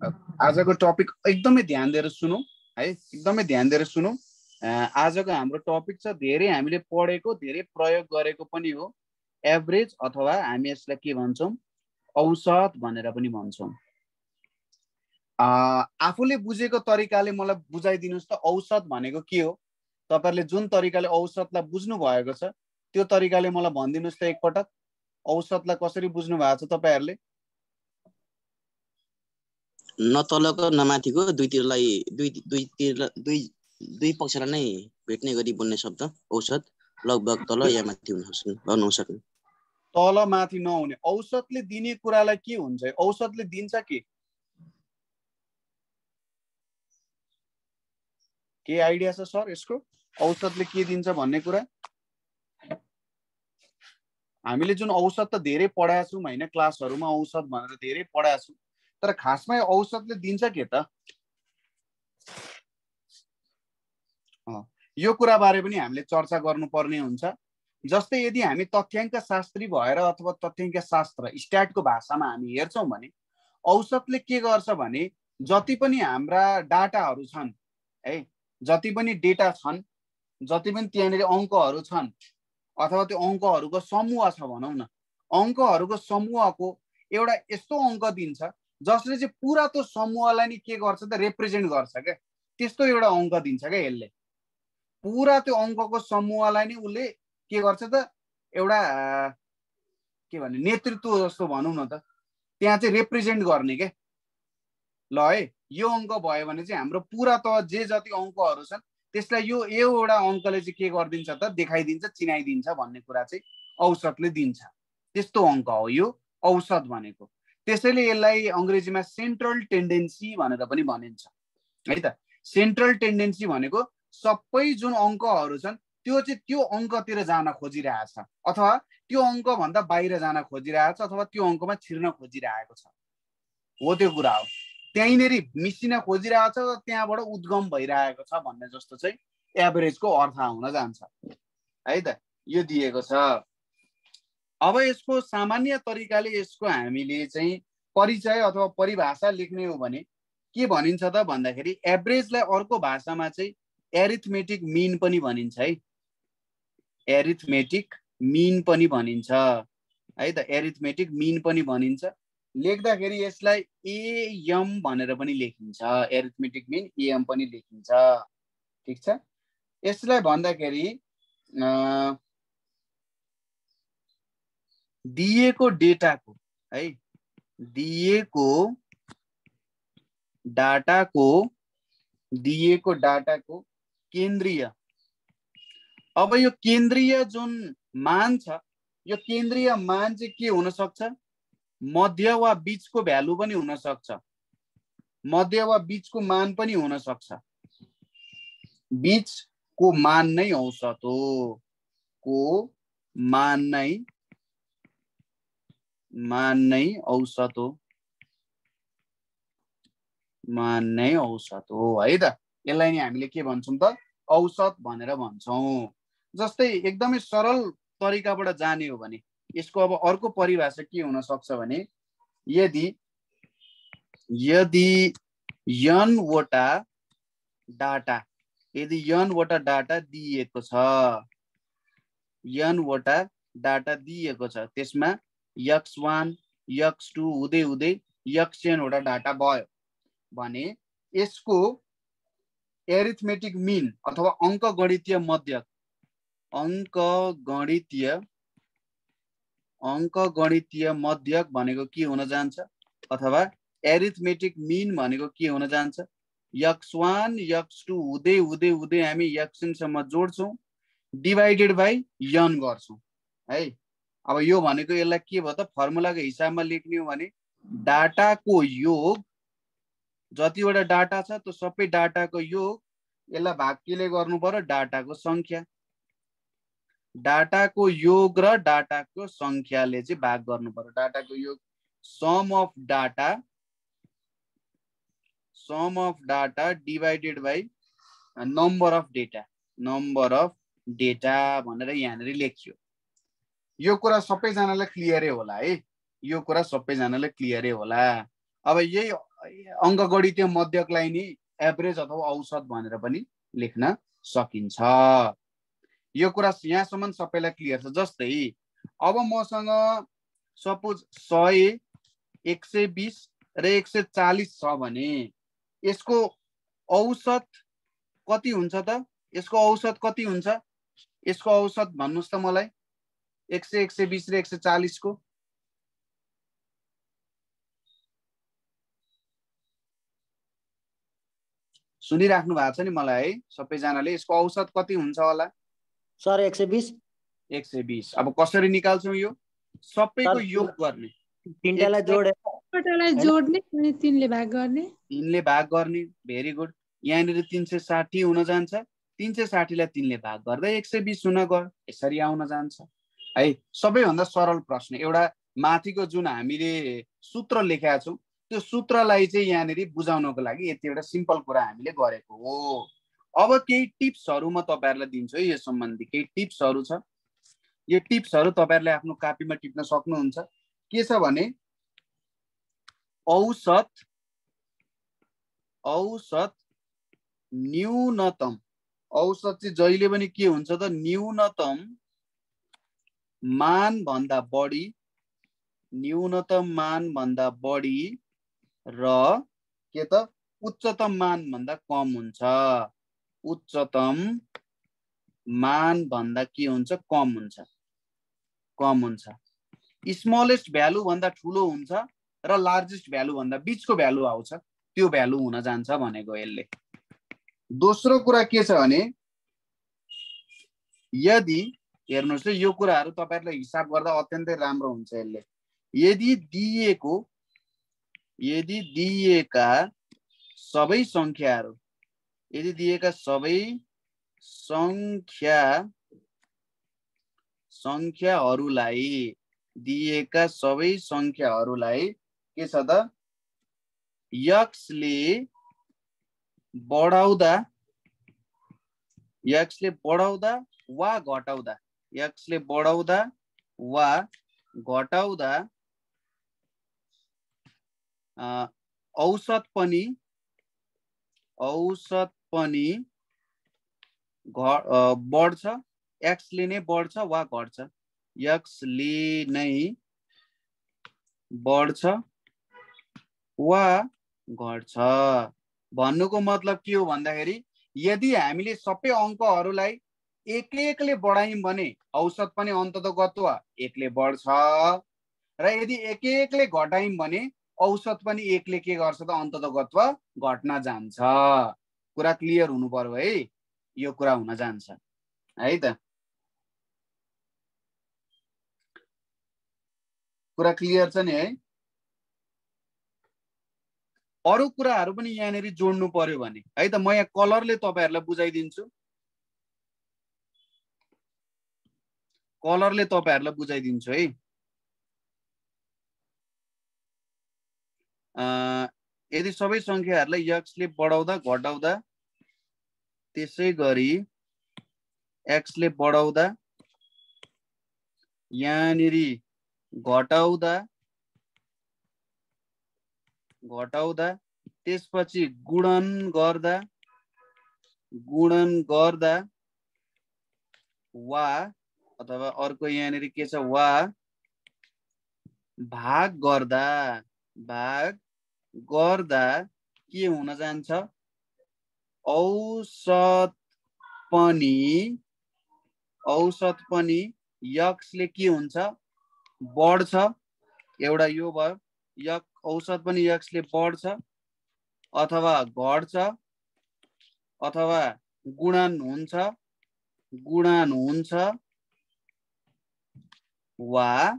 आजको टपिक एकदमै ध्यान दिएर सुनौ है, एकदमै ध्यान दिएर सुनौ। आजको हाम्रो टपिक छ, धेरै हामीले पढेको, धेरै प्रयोग गरेको पनि हो, एभरेज अथवा हामी यसलाई के भन्छौँ, औसत भनेर पनि भन्छौँ। आफूले बुझेको तरिकाले मलाई बुझाइदिनुहोस् त, औसत भनेको के हो? तपाईहरुले जुन तरिकाले औसतलाई बुझ्नु भएको छ त्यो तरिकाले मलाई भनिदिनुहोस् त एकपटक, औसतलाई कसरी बुझ्नु भएको छ तपाईहरुले? न तलको न माथिको दुईतिरलाई दुई पक्षलाई नै भेट्ने गरी बन्ने शब्द औसत, लगभग तल या माथि हुन सक्ने। तल माथि नहुने। औसतले दिने कुरालाई के हुन्छ? औसतले दिन्छ के आइडिया छ सर यसको? औसतले के दिन्छ भन्ने कुरा? हामीले जुन औसत त धेरै पढाएको छौँ हैन, क्लासहरुमा औसत भनेर धेरै पढाएको छौँ, तर खासमा औसतले दिन्छ के त? यो कुरा बारे पनि हामीले चर्चा गर्नुपर्ने हुन्छ। जस्तै यदि हामी तथ्याङ्क शास्त्री भएर अथवा तथ्याङ्क शास्त्र स्ट्याटको भाषामा हामी हेर्छौं भने औसतले के गर्छ भने जति पनि हाम्रा डाटाहरू छन् है, जति पनि डेटा छन्, जति पनि त्यहाँनेर अङ्कहरू छन् अथवा त्यो अङ्कहरूको समूह छ भनौं न, अङ्कहरूको समूहको एउटा यस्तो अङ्क दिन्छ जसले चाहिँ पुरा त्यो समूहलाई नि के गर्छ त, रिप्रेजेन्ट गर्छ के। त्यस्तो एउटा अङ्क दिन्छ के यसले। पुरा त्यो अङ्कको समूहलाई नि उसले के गर्छ त, एउटा के भन्ने नेतृत्व जस्तो भनौं न त, त्यहाँ चाहिँ रिप्रेजेन्ट गर्ने के। ल है, यो अङ्क भयो भने चाहिँ हाम्रो पुरा त जे जति अङ्कहरू छन् त्यसलाई यो एउटा अङ्कले चाहिँ के गरिदिन्छ त, देखाइदिन्छ, चिनाइदिन्छ भन्ने कुरा चाहिँ औसतले दिन्छ। त्यस्तो अङ्क हो यो औसत भनेको। त्यसैले यसलाई अंग्रेजीमा सेन्ट्रल टेन्डेन्सी भनेर पनि भनिन्छ है त। सेन्ट्रल टेन्डेन्सी भनेको सबै जुन अङ्कहरू छन् त्यो चाहिँ त्यो अङ्कतिर जान खोजिरहेछ अथवा त्यो अङ्क भन्दा बाहिर जान खोजिरहेछ अथवा त्यो अङ्कमा छिर्न खोजिरहेको छ, हो त्यो कुरा हो। त्यहीँनेरि मिसिन खोजिरहेछ, त्यहाँबाट उद्गम भइरहेको छ भन्ने जस्तो चाहिँ एभरेजको अर्थ हुन जान्छ है त। यो दिएको छ। अब यसको सामान्य तरिकाले यसको हामीले चाहिँ परिचय अथवा परिभाषा लेख्ने हो भने के भनिन्छ त भन्दाखेरि एभरेजलाई अर्को भाषामा चाहिँ एरिथमेटिक मिन पनि भनिन्छ है। एरिथमेटिक मिन पनि भनिन्छ है त, एरिथमेटिक मिन पनि भनिन्छ। लेख्दाखेरि यसलाई एएम भनेर पनि लेखिन्छ, एरिथमेटिक मिन एएम पनि लेखिन्छ, ठीक छ। यसलाई भन्दाखेरि दिएको डेटाको है, दिएको डाटाको केन्द्रीय, अब यो केन्द्रीय जुन मान छ, यो केन्द्रीय मान चाहिँ के हुन सक्छ? मध्य वा बीचको भ्यालु पनि हुन सक्छ, मध्य वा बीचको मान पनि हुन सक्छ। बीचको मान नै औसत हो, को मान नै औसत हो, मान नै औसत हो है त। यसलाई नि हामीले के भन्छौं त, औसत भनेर भन्छौं। जस्तै एकदमै सरल तरिकाबाट जाने हो भने यसको अब अर्को परिभाषा के हुन सक्छ भने यदि n वटा डाटा, यदि n वटा डाटा दिएको छ, n वटा डाटा दिएको छ, त्यसमा x1 x2 हुँदै हुँदै xn वटा डाटा भयो भने यसको एरिथमेटिक मिन अथवा अंकगणितीय मध्यक, अंकगणितीय मध्यक भनेको के हुन जान्छ अथवा एरिथमेटिक मिन भनेको के हुन जान्छ? x1 x2 हुँदै हुँदै हुँदै हामी xn सम्म जोड्छौं, डिभाइडेड बाइ n गर्छौं है। अब यो भनेको यसलाई के भयो त, फर्मुलाको हिसाबमा लेख्ने हो भने डाटाको योग, जतिवटा डाटा छ त्यो सबै डाटाको योग, यसलाई भाग केले गर्नु पर्यो? डाटाको संख्या। डाटाको योग र डाटाको संख्याले चाहिँ भाग गर्नु पर्यो। डाटाको योग sum of data divided by number of data भनेर यहाँनिर लेखियो। यो कुरा सबैजनालाई क्लियरै होला है, यो कुरा सबैजनालाई क्लियरै होला। अब यही अङ्कगणितीय मध्यकलाई नि एभरेज अथवा औसत भनेर पनि लेख्न सकिन्छ। यो कुरा यहाँसम्म सबैलाई क्लियर छ। जस्तै अब मसँग सपोज 100, 120 र 140 छ भने यसको औसत कति हुन्छ त? यसको औसत कति हुन्छ? यसको औसत भन्नुस् त मलाई। 100, 120 र 140 को सुनिराख्नु भएको छ नि मलाई है सबैजनाले? यसको औसत कति हुन्छ होला सर? 120। 120। अब कसरी निकाल्छौँ यो? सबैको योग गर्ने, तीनटालाई जोड्ने अनि 3 ले भाग गर्ने। 3 ले भाग गर्ने। Very good. यहाँनिर 360 हुन जान्छ। 360 लाई 3 ले भाग गर्दा 120 हुन गयो। यसरी आउन जान्छ है। सबैभन्दा सरल प्रश्न। एउटा माथिको जुन हामीले सूत्र लेखेका छौँ त्यो सूत्रलाई चाहिँ यहाँनिर बुझाउनको लागि यति एउटा सिम्पल कुरा हामीले गरेको हो। अब केही टिप्सहरू म तपाईहरुलाई दिन्छु है। यस सम्बन्धी केही टिप्सहरू छ। यो टिप्सहरू तपाईहरुले आफ्नो कपीमा टिप्न सक्नुहुन्छ। के छ भने औसत न्यूनतम। औसत चाहिँ जहिले पनि के हुन्छ त? न्यूनतम मान भन्दा बढी, न्यूनतम मान भन्दा बढी र के त? उच्चतम मान भन्दा कम हुन्छ। उच्चतम मान भन्दा के हुन्छ? कम हुन्छ। कम हुन्छ। स्मलेस्ट भ्यालु भन्दा ठुलो हुन्छ र लार्जेस्ट भ्यालु भन्दा बीचको भ्यालु आउँछ। त्यो भ्यालु हुन जान्छ भनेको यसले। दोस्रो कुरा के छ भने यदि हेर्नुस् है यो कुराहरु तपाईहरुले हिसाब गर्दा अत्यन्तै राम्रो हुन्छ यसले। यदि दिएका सबै संख्याहरु, यदि दिएका सबै संख्याहरुलाई के छ त? x ले बढाउँदा वा घटाउँदा, x ले बढाउँदा वा घटाउँदा औसत पनि बढ्छ। x ले नै बढ्छ वा घट्छ। x ले नै बढ्छ वा घट्छ। भन्नुको मतलब के हो भन्दाखेरि यदि हामीले सबै अङ्कहरुलाई एक ले बढायौं भने औसत पनि अन्ततगत्व 1 ले बढ्छ र यदि एक ले घटायौं भने औसत पनि 1 ले के गर्छ त? अन्ततगत्व घट्न जान्छ। कुरा क्लियर हुनु पर्यो है। यो कुरा हुन जान्छ है त। कुरा क्लियर छ नि है? अरु कुराहरु पनि यहाँनिर जोड्नु पर्यो भने है त। म यहाँ कलरले तपाईहरुलाई बुझाइदिन्छु। है। यदि सबै संख्याहरुलाई x ले बढाउँदा घटाउँदा, त्यसै गरी x ले बढाउँदा यहाँनिर घटाउँदा त्यसपछि गुणन गर्दा वा अथवा अर्को यहाँनिर के छ? वा भाग गर्दा के हुन जान्छ? औसत पनि x ले के हुन्छ? बढ्छ। एउटा यो भयो। औसत पनि x ले बढ्छ अथवा घट्छ अथवा गुणन हुन्छ वा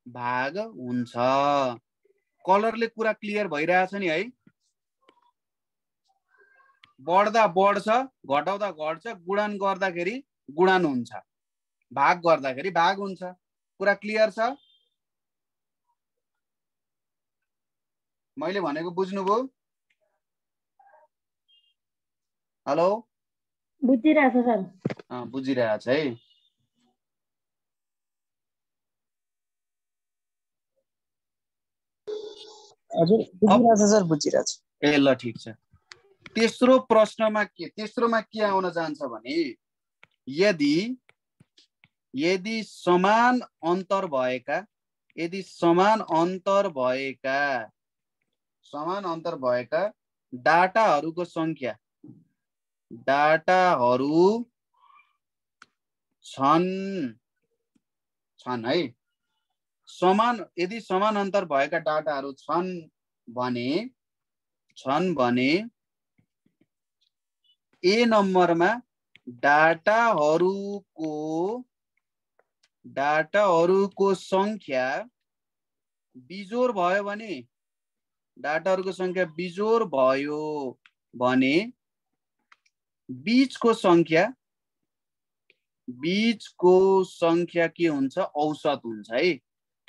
भाग हुन्छ। कलरले कुरा क्लियर भइरहेछ नि है? बढ्दा बढ्छ, घटाउँदा घट्छ, गुणन गर्दाखेरि गुणन हुन्छ, भाग गर्दाखेरि भाग हुन्छ। कुरा क्लियर छ? मैले भनेको बुझ्नुभयो? हेलो? बुझिरहेछ सर। बुझिरहेछ है। हजुर बुझिरहेछ सर बुझिरहेछ। ए ल ठिक छ। तेस्रोमा के आउन जान्छ भने यदि समान अन्तर भएका डाटाहरूको संख्या छन् है, यदि समान अन्तर भएका डाटाहरू छन् भने ए नम्बरमा डाटाहरूको संख्या बिजोर भयो भने बीचको संख्या के हुन्छ? औसत हुन्छ है।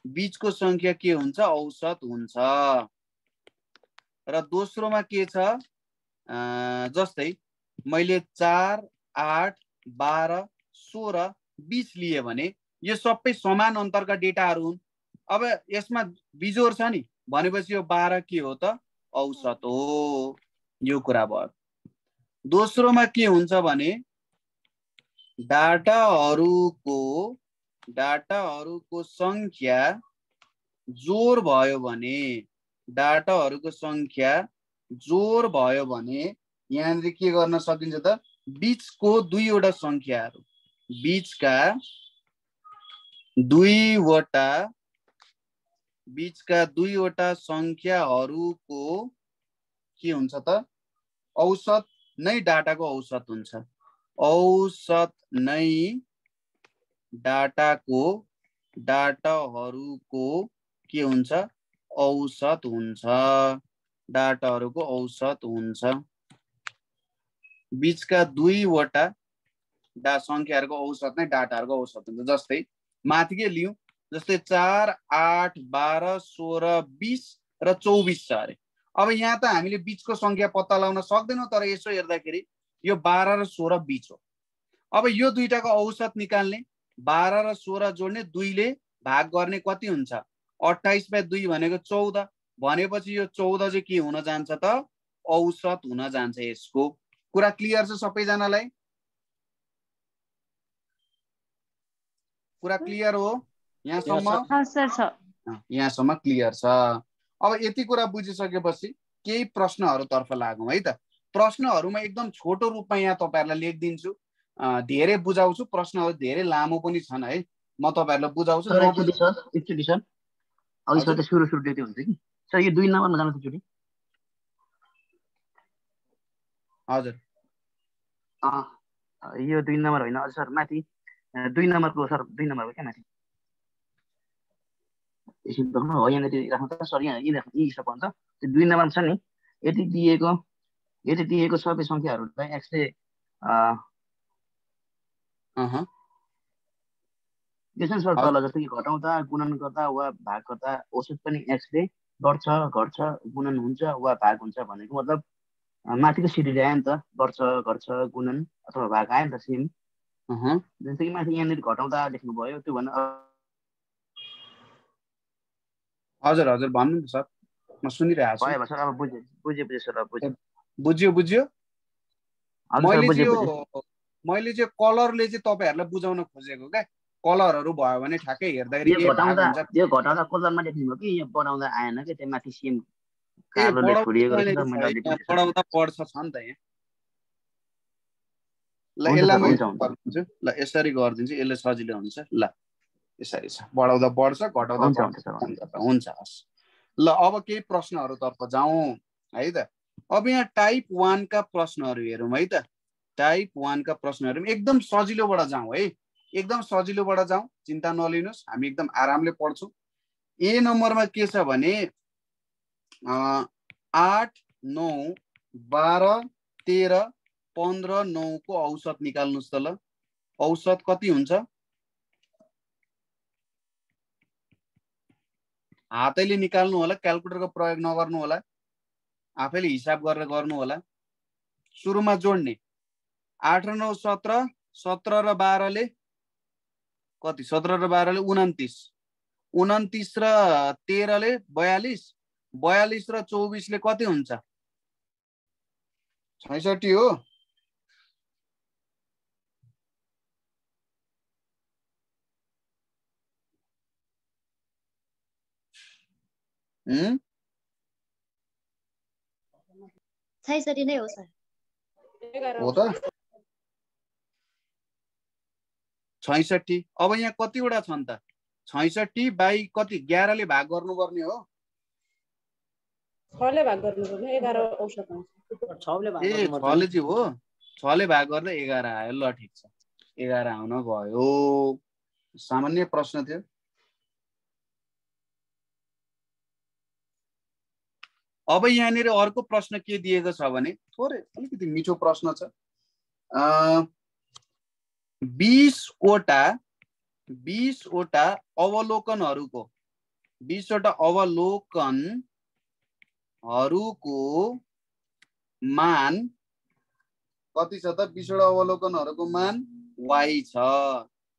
बीचको संख्या के हुन्छ? औसत हुन्छ। र दोस्रोमा के छ? जस्तै मैले 4, 8, 12, 16, 20 लिए भने यो सबै समान अन्तरका डेटाहरू हुन्। अब यसमा बिजोर छ नि भनेपछि यो 12 के हो त? औसत हो। यो कुरा भयो। दोस्रोमा के हुन्छ भने डाटाहरूको संख्या जोर भयो भने यहाँनिर के गर्न सकिन्छ त? बीचको दुईवटा संख्याहरू बीचका दुईवटा संख्याहरूको के हुन्छ त? औसत नै डाटाको औसत हुन्छ। औसत नै डाटाहरूको के हुन्छ? औसत हुन्छ। डाटाहरूको औसत हुन्छ। बीचका दुईवटा संख्याहरूको औसत नै डाटाहरूको औसत हुन्छ। जस्तै माथिकै लियौँ, जस्तै 4, 8, 12, 16, 20 र 24 छ अरे। अब यहाँ त हामीले बीचको संख्या पत्ता लगाउन सक्दैनौँ, तर यसो हेर्दाखेरि यो 12 र 16 बीच हो। अब यो दुईटाको औसत निकाल्ने, 12 र 16 जोड्ने, 2 ले भाग गर्ने कति हुन्छ? 28/2 भनेको 14 भनेपछि यो 14 चाहिँ के हुन जान्छ त? औसत हुन जान्छ। यसको कुरा क्लियर छ सबैजनालाई? कुरा क्लियर हो यहाँसम्म क्लियर छ। अब यति कुरा बुझिसकेपछि केही प्रश्नहरूतर्फ लागौँ है त। प्रश्नहरूमा एकदम छोटो रूपमा यहाँ तपाईहरुलाई लेखिदिन्छु। धेरै बुझाउँछु, प्रश्नहरू धेरै लामो पनि छन् है। म तपाईहरुलाई बुझाउँछु। एकचोटी सर अघि सर सुरु देख्दै हुन्छ कि सर यो 2 नम्बरमा जानु एकचोटी। हजुर यो 2 नम्बर होइन अझ सर माथि 2 नम्बरको सर 2 नम्बरको क्या माथि यसो देख्नु हो यहाँ राख्नु त सर। यहाँ यी हिसाब भन्छ त्यो 2 नम्बरमा छ नि, यति दिएको सबै संख्याहरूलाई एक्सले त्यसै सर तल जस्तो कि घटाउँदा गुणन गर्दा वा भाग गर्दा औसत पनि एक्सले घट्छ गुणन हुन्छ वा भाग हुन्छ भनेको मतलब माथिको सिडीले आयो नि त, घट्छ गुणन अथवा भाग आयो नि त सेम। जस्तै कि माथि यहाँनिर घटाउँदा लेख्नुभयो त्यो भन्दा हजुर भन्नु न सर, म सुनिरहेको छु। भयो सर अब बुझे सर अब बुझ्यो। मैले चाहिँ कलरले चाहिँ तपाईहरुलाई बुझाउन खोजेको क्या। कलरहरू भयो भने ठ्याक्कै हेर्दाखेरि यो घटाउँदा कलरमा लेख्नु हो कि यो बढाउँदा आएन के त्यो माथि सेम कालोले छोडिएको रहेछ मैले अलि बुझेँ। बढाउँदा बढ्छ छ नि त यहाँ। ल यसलाई म गरिदिन्छु। ल यसरी गरिदिन्छु, यसले सजिलो हुन्छ। ल यसरी छ, बढाउँदा बढ्छ घटाउँदा हुन्छ। हस् ल अब केही प्रश्नहरूतर्फ जाउँ है त। अब यहाँ टाइप 1 का प्रश्नहरू हेरौँ है त। टाइप 1 का प्रश्नहरू एकदम सजिलोबाट जाउँ है। एकदम सजिलोबाट जाउँ, चिन्ता नलिनुहोस्, हामी एकदम आरामले पढ्छौँ। ए नम्बरमा के छ भने 8, 9, 12, 13, 15, 9 को औसत निकाल्नुस् त। ल औसत कति हुन्छ? हातैले निकाल्नु होला, क्याल्कुलेटरको प्रयोग नगर्नु होला, आफैले हिसाब गरेर गर्नु होला। सुरुमा जोड्ने 8 र 9 17, 17 र 12 ले कति? 17 र 12 ले 29, 29 र 13 ले 42, 42 र 24 ले कति हुन्छ? 66 हो। छैसठी नै हो सर। हो त 66। अब यहाँ कतिवटा छन् त? 66 बाई कति 11 ले भाग गर्नुपर्ने हो। 6 ले भाग गर्नुपर्ने 11 औसत आउँछ। 6 ले भाग ए गर्नुपर्छ 6 ले चाहिँ हो। 6 ले भाग गर्दा 11 आयो। ल ठिक छ, 11 आउन गयो। सामान्य प्रश्न थियो। अब यहाँनिर अर्को प्रश्न के दिएको छ भने थोरै अलिकति मिठो प्रश्न छ। 20 वटा अवलोकनहरूको 20 वटा अवलोकनहरूको मान कति छ त? 20 वटा अवलोकनहरूको मान y छ।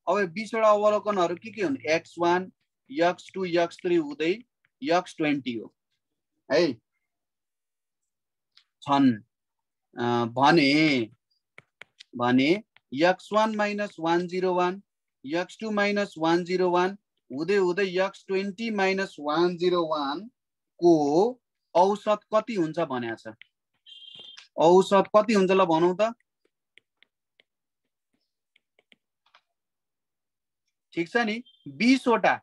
अब 20 वटा अवलोकनहरू के हुन्? x1 x2 x3 हुँदै x20 हो है छन् भने x1 - 101 x2 - 101 हुँदै हुँदै x20 - 101 को औसत कति हुन्छ भनेको छ। औसत कति हुन्छ ल भनौँ त? ठिक छ नि। 20 वटा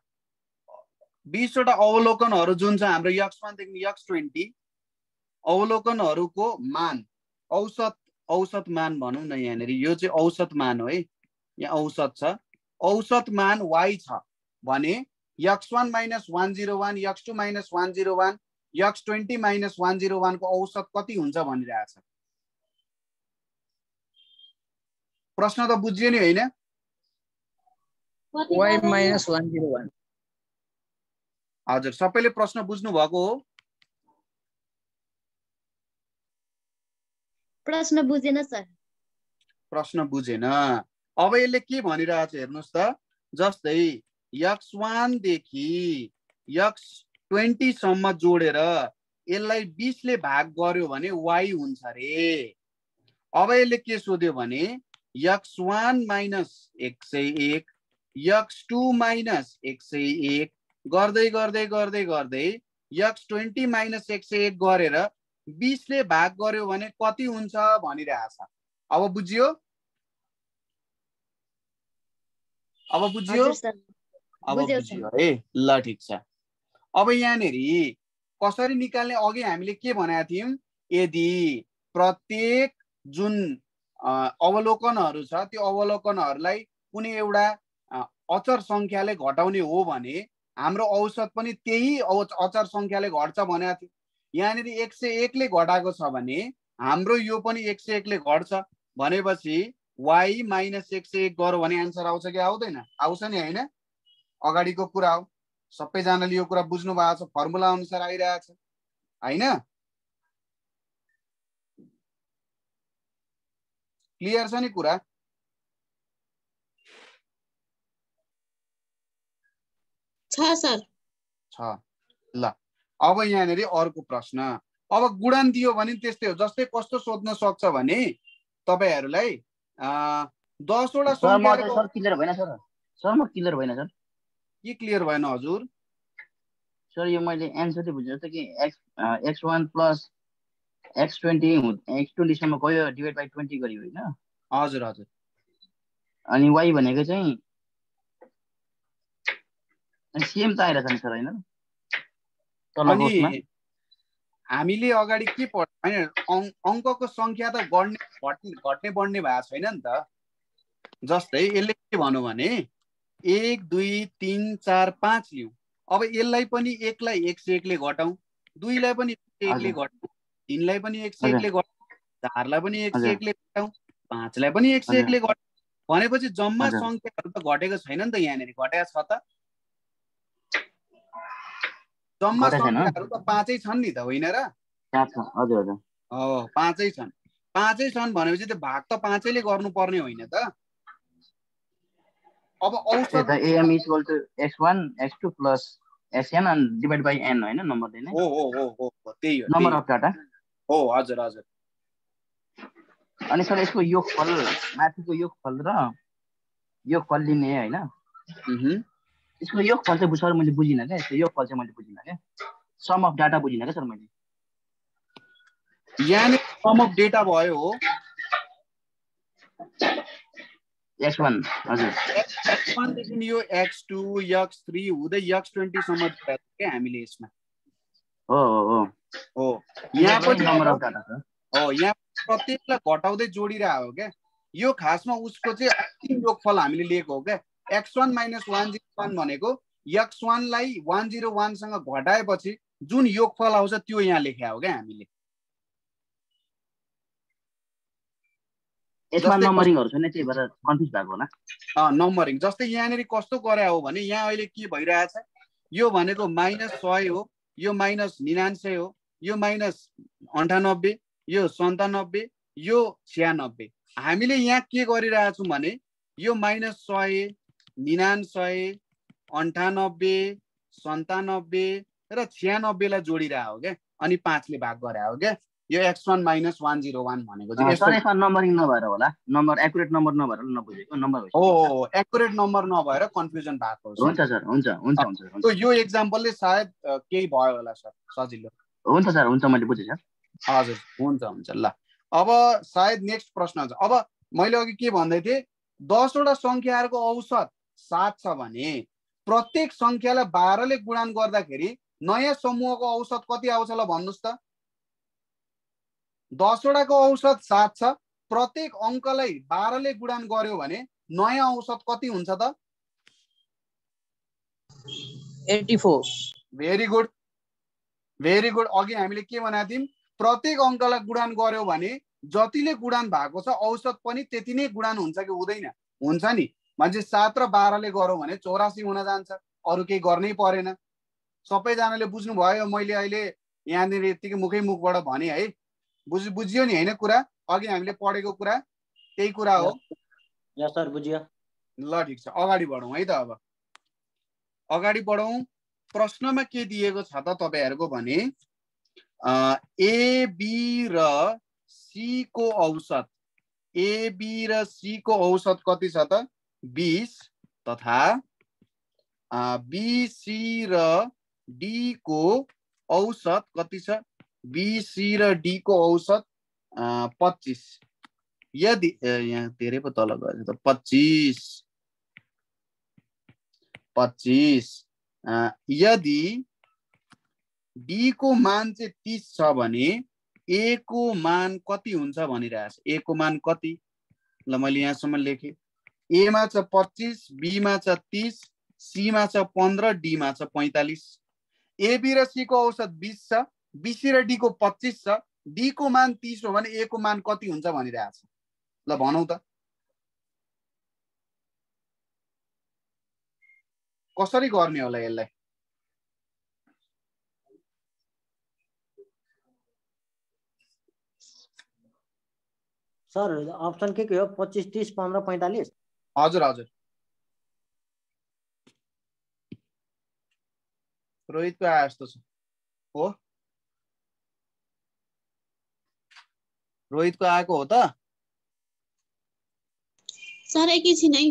अवलोकनहरू जुन छ हाम्रो x1 देखि x20 अवलोकनहरूको मान औसत मान भनौँ न। यहाँनिर यो चाहिँ औसत मान हो है। यहाँ औसत छ। औसत मान y छ भने x1 - 101 x2 - 101 x20 - 101 को औसत कति हुन्छ भनिरहेछ। प्रश्न त बुझियो नि होइन? y - 101। हजुर, सबैले प्रश्न बुझ्नु भएको हो? प्रश्न बुझेन सर। प्रश्न बुझेन। अब यसले के भनिरहेछ हेर्नुस् त। जस्तै x1 देखि x20 सम्म जोडेर यसलाई 20 ले भाग गर्यो भने y हुन्छ रे। अब यसले के सोध्यो भने x1 - 101 x2 - 101 गर्दै गर्दै गर्दै गर्दै x20 - 101 गरेर 20 ले भाग गर्यो भने कति हुन्छ भनिरहेछ। अब बुझियो? अब बुझियो है। ल ठिक छ। अब यहाँनिर कसरी निकाल्ने? अघि हामीले के भनेका थियौँ? यदि प्रत्येक जुन अवलोकनहरू छ त्यो अवलोकनहरूलाई कुनै एउटा अचर संख्याले घटाउने हो भने हाम्रो औसत पनि त्यही अचर संख्याले घट्छ भनेको थियो। यहाँनिर 101 ले घटाएको छ भने हाम्रो यो पनि 101 ले घट्छ भनेपछि y - 101 गर्यो भने आन्सर आउँछ कि आउँदैन? आउँछ नि होइन? अगाडिको कुरा हो। सबैजनाले यो कुरा बुझ्नु भएको छ। फर्मुला अनुसार आइरहेछ होइन? क्लियर छ नि कुरा? छ सर। छ। ल अब यहाँनिर अर्को प्रश्न। अब गुणन दियो भने त्यस्तै हो। जस्तै कस्तो सोध्न सक्छ भने तपाईहरुलाई 10 वटा संख्याले सर क्लियर भएन सर। सर म क्लियर भएन सर। के क्लियर भएन हजुर? सर यो मैले एन्सर चाहिँ बुझेँ जस्तो कि x1 प्लस x20 सम्म गयो डिभाइड बाइ 20 गरियो होइन? हजुर हजुर। अनि y भनेको चाहिँ सेम त आइरहेछ नि सर होइन? अनि हामीले अगाडि के पढ्यौं हैन? अङ्कको संख्या त घट्ने बढ्ने भएको छैन नि त। जस्तै यसले के भन्नु भने 1 2 3 4 5 लियौं। अब यसलाई पनि 1 लाई 101 ले घटाउँ, 2 लाई पनि 101 ले घटाउँ, 3 लाई पनि 101 ले घटाउँ, 4 लाई पनि 101 ले घटाउँ, 5 लाई पनि 101 ले घटाउँ भनेपछि जम्मा संख्याहरु त घटेको छैन नि त। यहाँनिर घटेको छ त। जम्मा संख्याहरु त 5 छन् नि त होइन र? हजुर हजुर। हो 5 छन्। 5 छन् भनेपछि त भाग त 5 ले गर्नु पर्ने होइन त। अब औसत am is equal to x1 x2 plus SN अनि डिभाइड बाइ एन होइन नम्बर दिने हो हो हो हो हो, त्यही हो नम्बर त्यही अफ डाटा हो हजुर हजुर अनि सर यसको योगफल माथिको योगफल र योगफल लिने होइन यसको योगफल चाहिँ सर मैले बुझिनँ क्या यसको योगफल चाहिँ मैले बुझिनँ क्या सम अफ डाटा बुझिनँ क्या सर मैले यहाँनिर सम अफ डेटा भयो हो x1 हजुर x1 देखि यो x2 x3 हुँदै x20 सम्म दिएको छ के हामीले यसमा हो हो हो हो यहाँ पनि नम्बर अफ डाटा छ हो यहाँ प्रत्येकलाई घटाउँदै जोडिरहेको हो क्या यो खासमा उसको चाहिँ अन्तिम योगफल हामीले लिएको हो क्या x1 - 101 भनेको x1 लाई 101 सँग घटाएपछि जुन योगफल आउँछ त्यो यहाँ लेखेको हो क्या हामीले यसमा नम्बरिङहरु छैन त्यही भएर कन्फ्युज भएको होला नम्बरिङ जस्तै यहाँनिर कस्तो गरे हो भने यहाँ अहिले के भइरहेछ यो भनेको -100 हो यो -99 हो यो -98 यो 97 यो 96 हामीले यहाँ के गरिरहेछौँ भने यो -100 99 98 97 र 96 लाई जोडिरहेको हो क्या अनि 5 ले भाग गरे हो क्या यो x1 - 101 भनेको चाहिँ सर यसमा नम्बरिङ नभएर होला नम्बर एक्युरेट नम्बर नभएर नबुझेको नम्बर हो एक्युरेट नम्बर नभएर कन्फ्युजन भएको हो हुन्छ सर हुन्छ हुन्छ हुन्छ सो यो एक्जाम्पलले सायद केही भयो होला सर सजिलो हुन्छ सर हुन्छ मैले बुझेँ सर हजुर हुन्छ हुन्छ ल अब सायद नेक्स्ट प्रश्न छ अब मैले अघि के भन्दै थिएँ 10 वटा संख्याहरूको औसत 7 छ भने प्रत्येक संख्यालाई 12 ले गुणन गर्दाखेरि नयाँ समूहको औसत कति आउँछ ल भन्नुस् त 10 वटाको औसत 7 छ प्रत्येक अंकलाई 12 ले गुणन गर्यो भने नयाँ औसत कति हुन्छ त 84 भेरी गुड अघि हामीले के भनेको थियौं प्रत्येक अंकलाई गुणन गर्यो भने जतिले गुणन भएको छ औसत पनि त्यति नै गुणन हुन्छ कि हुँदैन हुन्छ नि मान्छे 7 र 12 ले गर्यो भने 84 हुन जान्छ अरु केही गर्नै परेन सबैजनाले बुझ्नु भयो मैले अहिले यहाँनिर यतिकै मुखै मुखबाट भने है बुझियो नि हैन कुरा अघि हामीले पढेको कुरा त्यही कुरा हो यस सर बुझियो ल ठीक छ अगाडि बढौं है त अब अगाडि बढौं प्रश्नमा के दिएको छ त तपाईहरुको भने ए बी र सी को औसत ए बी र सी को औसत कति छ त 20 तथा बी सी र डी को औसत कति छ बी सी र डी को औसत 25 यदि यहाँ धेरै पो तल गयो त 25 यदि डी को मान चाहिँ 30 छ भने ए को मान कति हुन्छ भनिरहेछ ए को मान कति ल मैले यहाँसम्म लेखे ए मा छ 25 बी मा छ 30 सी मा छ 15 डी मा छ 45 ए बी र सी को औसत 20 छ बी सी र डी को 25 छ डी को मान 30 हो भने ए को मान कति हुन्छ भनिरहेछ ल भनौ त कसरी गर्ने होला यसलाई सर अप्सन के हो 25 30 15 45 हजुर हजुर रोहितको आए जस्तो छ हो रोहितको आएको हो त सर एकैछिन है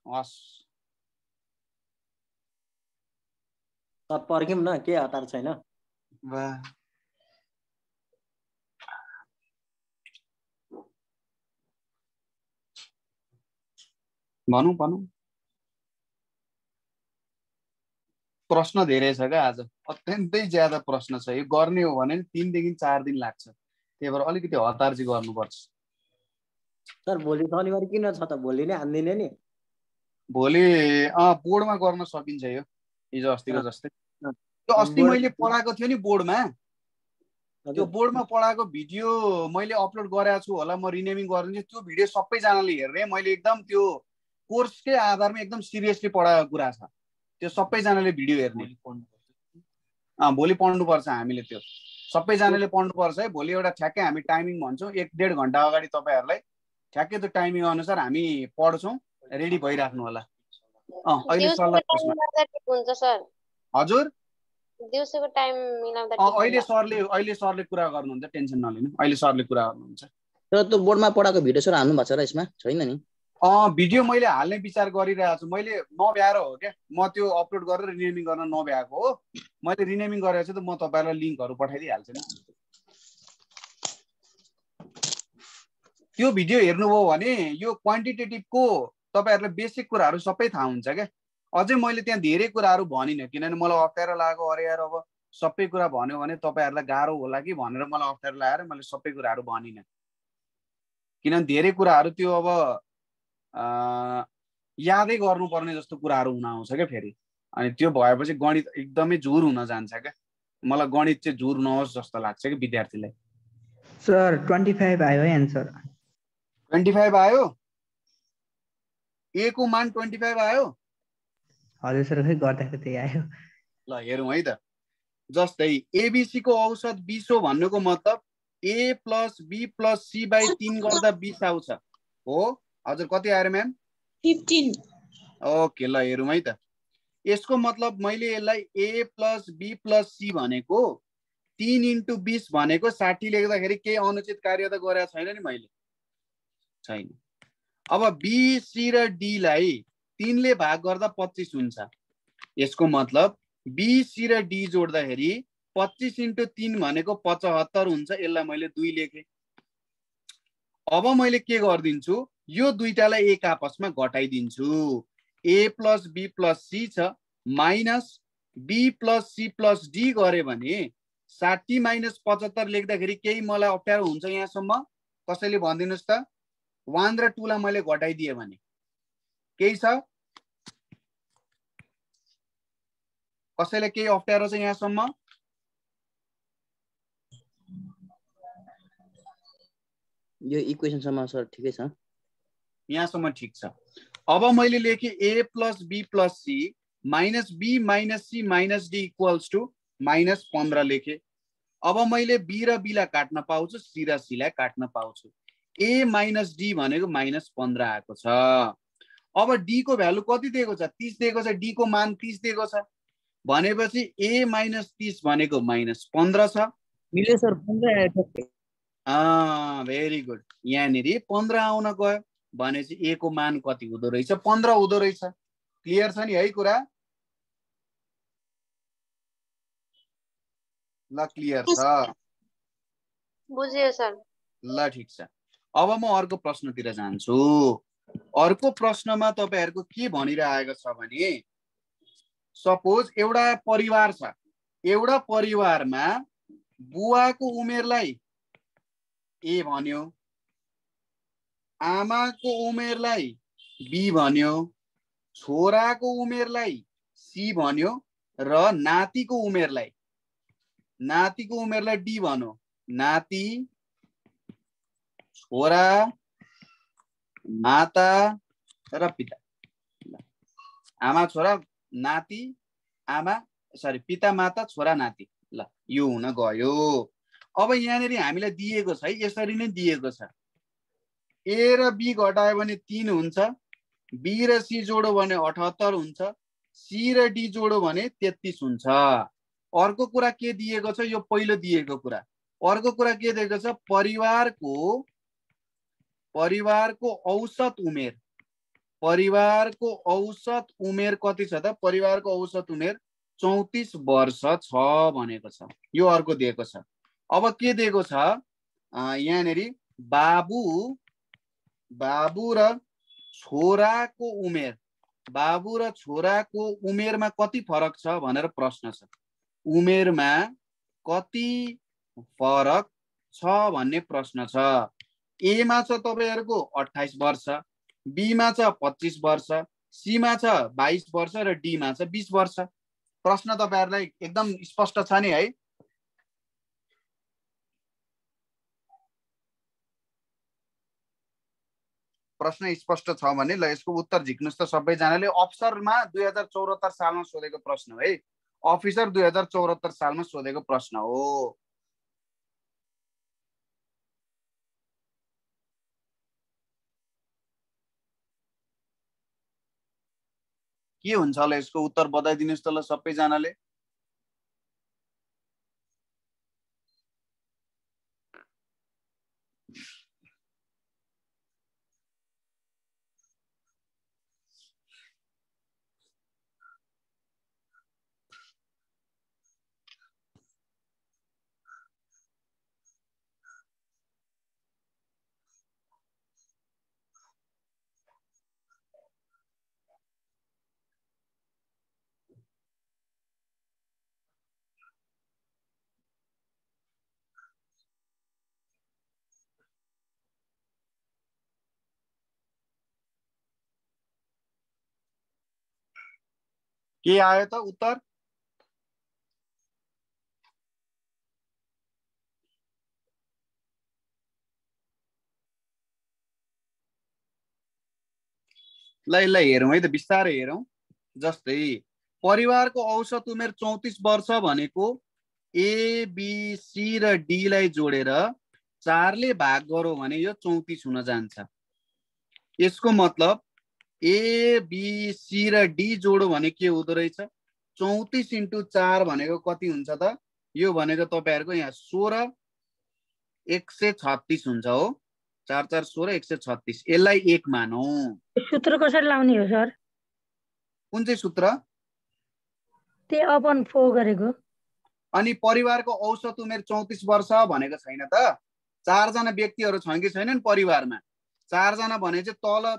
हस् सर पर्खिम न के हतार छैन वाह भनौँ प्रश्न धेरै छ क्या आज अत्यन्तै ज्यादा प्रश्न छ यो गर्ने हो भने 3 देखि 4 दिन लाग्छ त्यही भएर अलिकति हतार चाहिँ गर्नुपर्छ सर भोलि शनिबार किन छ त भोलि नै हान्दिने नि भोलि बोर्डमा गर्न सकिन्छ यो हिजो अस्तिको जस्तै त्यो अस्ति मैले पढाएको थियो नि बोर्डमा त्यो बोर्डमा पढाएको भिडियो मैले अपलोड गरेको छु होला म रिनेमिङ गरिदिन्छु त्यो भिडियो सबैजनाले हेर्ने मैले एकदम त्यो कोर्सकै आधारमा एकदम सिरियसली पढाएको कुरा छ त्यो सबैजनाले भिडियो हेर्ने भोलि पढ्नुपर्छ हामीले त्यो सबैजनाले पढ्नुपर्छ है भोलि एउटा ठ्याक्कै हामी टाइमिङ भन्छौँ 1-1.5 घण्टा अगाडि तपाईहरुलाई ठ्याक्कै त्यो टाइमिङ अनुसार हामी पढ्छौँ रेडी भइराख्नु होला अहिले सल्लाह हुन्छ सर हजुर दिउँसोको टाइम मिलाउँदा अहिले ठिक होला। सरले कुरा गर्नुहुन्छ, टेन्सन नलिनु, अहिले सरले कुरा गर्नुहुन्छ। तर त्यो बोर्डमा पढाएको भिडियो सर हाल्नु भएको छ र यसमा छैन नि? भिडियो मैले हाल्ने विचार गरिरहेको छु, मैले नभ्याएर हो क्या, म त्यो अपलोड गरेर रिनेमिङ गर्न नभ्याएको हो। मैले रिनेमिङ गरेको छु त म तपाईँलाई लिङ्कहरू पठाइदिइहाल्छु नि। त्यो भिडियो हेर्नुभयो भने यो क्वान्टिटेटिभको तपाईँहरूलाई बेसिक कुराहरू सबै थाहा हुन्छ क्या। अझै मैले त्यहाँ धेरै कुराहरू भनिनँ, किनभने मलाई अप्ठ्यारो लाग्यो। अरे यार अब सबै कुरा भन्यो भने तपाईँहरूलाई गाह्रो होला कि भनेर मलाई अप्ठ्यारो लागेर मैले सबै कुराहरू भनिनँ। किनभने धेरै कुराहरू त्यो अब यादै गर्नुपर्ने जस्तो कुराहरू हुन आउँछ क्या फेरि। अनि त्यो भएपछि गणित एकदमै झुर हुन जान्छ क्या। मलाई गणित चाहिँ झुर नहोस् जस्तो लाग्छ कि विद्यार्थीलाई। सर 25 आयो है एन्सर। 25 आयो? ए को मान 25 आयो? हजुर सर, खै गर्दाखेरि त्यही आयो। ल हेरौँ है त। जस्तै एबिसी को औसत 20 हो भन्नुको मतलब A plus B plus C by 3 गर्दा 20 आउँछ हो। हजुर कति आयो म्याम? 15। ओके ल हेरौँ है त। यसको मतलब मैले यसलाई ए प्लस बी प्लस सी भनेको 3 इन्टु 20 भनेको 60 लेख्दाखेरि केही अनुचित कार्य त गरेको छैन नि मैले? छैन। अब बी सी र डी लाई 3 ले भाग गर्दा 25 हुन्छ। यसको मतलब बी सी र डी जोड्दाखेरि 25 इन्टु 3 भनेको 75 हुन्छ। यसलाई मैले 2 लेखेँ। अब मैले के गरिदिन्छु, यो दुईटालाई एक आपसमा घटाइदिन्छु। A plus B plus C छ minus B plus C plus D गरे भने 60 माइनस 75 लेख्दाखेरि केही मलाई अप्ठ्यारो हुन्छ यहाँसम्म? कसैले भनिदिनुहोस् त। 1 र 2 लाई मैले घटाइदिएँ भने केही छ? कसैले केही अप्ठ्यारो छ यहाँसम्म? यो इक्वेसनसम्म सर ठिकै छ, यहाँसम्म ठिक छ। अब मैले लेखेँ A plus B plus C minus B minus C minus D equals to minus 15 लेखेँ। अब मैले बी र बी लाई काट्न पाउँछु, सी र सी लाई काट्न पाउँछु। ए माइनस डी भनेको माइनस 15 आएको छ। अब डी को भ्यालु कति दिएको छ? 30 दिएको छ। डी को मान 30 दिएको छ भनेपछि ए माइनस 30 भनेको माइनस 15 छ। मिल्यो सर, 15 आयो ठ्याक्कै। Very good. यहाँनिर 15 आउन गयो भनेपछि ए को मान कति हुँदो रहेछ? 15 हुँदो रहेछ। क्लियर छ नि है कुरा? ल क्लियर छ? बुझ्यो सर। ल ठिक छ। अब म अर्को प्रश्नतिर जान्छु। अर्को प्रश्नमा तपाईहरुको के भनिरहेको छ भने सपोज एउटा परिवार छ। एउटा परिवारमा बुवाको उमेरलाई ए भन्यो, आमाको उमेरलाई बी भन्यो, छोराको उमेरलाई सी भन्यो र नातिको उमेरलाई डी भन्यो। नाति, छोरा, माता र पिता। आमा छोरा नाति आमा पिता माता छोरा नाति। ल यो हुन गयो। अब यहाँनिर हामीलाई दिएको छ है, यसरी नै दिएको छ। ए र बी घटायो भने 3 हुन्छ, बी र सी जोड्यो भने 78 हुन्छ, सी र डी जोड्यो भने 33 हुन्छ। अर्को कुरा के दिएको छ? यो पहिलो दिएको कुरा। अर्को कुरा के दिएको छ? परिवारको औसत उमेर। परिवारको औसत उमेर कति छ त? परिवारको औसत उमेर 34 वर्ष छ भनेको छ। यो अर्को दिएको छ। अब के दिएको छ? यहाँनिर बाबु र छोराको उमेरमा कति फरक छ भनेर प्रश्न छ। उमेरमा कति फरक छ भन्ने प्रश्न छ। ए मा छ तपाईहरुको 28 वर्ष, बी मा छ 25 वर्ष, सी मा छ 22 वर्ष र डी मा छ 20 वर्ष। प्रश्न तपाईहरुलाई एकदम स्पष्ट छ नि है? प्रश्न स्पष्ट छ भने ल यसको उत्तर झिक्नुस् त सबैजनाले। अफिसरमा 2074 सालमा सोधेको प्रश्न है। अफिसर 2074 सालमा सोधेको प्रश्न हो। के हुन्छ होला यसको उत्तर बताइदिनुस् त ल सबैजनाले। के आयो त उत्तर? ल ल हेरौँ है त, बिस्तारै हेरौँ। जस्तै परिवारको औसत उमेर 34 वर्ष भनेको ए बी सी र डी लाई जोडेर 4 ले भाग गरौँ भने यो 34 हुन जान्छ। यसको मतलब ए बी सी र डी जोडो भने के हुँदो रहेछ? 34 × 4 भनेको कति हुन्छ त? यो भनेको तपाईहरुको यहाँ 16 136 हुन्छ हो। 4 4 16 136। यसलाई 1 मानौं। सूत्र कसरी लाउने हो सर? कुन चाहिँ सूत्र? त्यो अपन 4 गरेको। अनि परिवारको औसत उमेर 34 वर्ष भनेको छैन त? 4 जना व्यक्तिहरु छन् कि छैनन् परिवारमा? 4 जना भने चाहिँ तल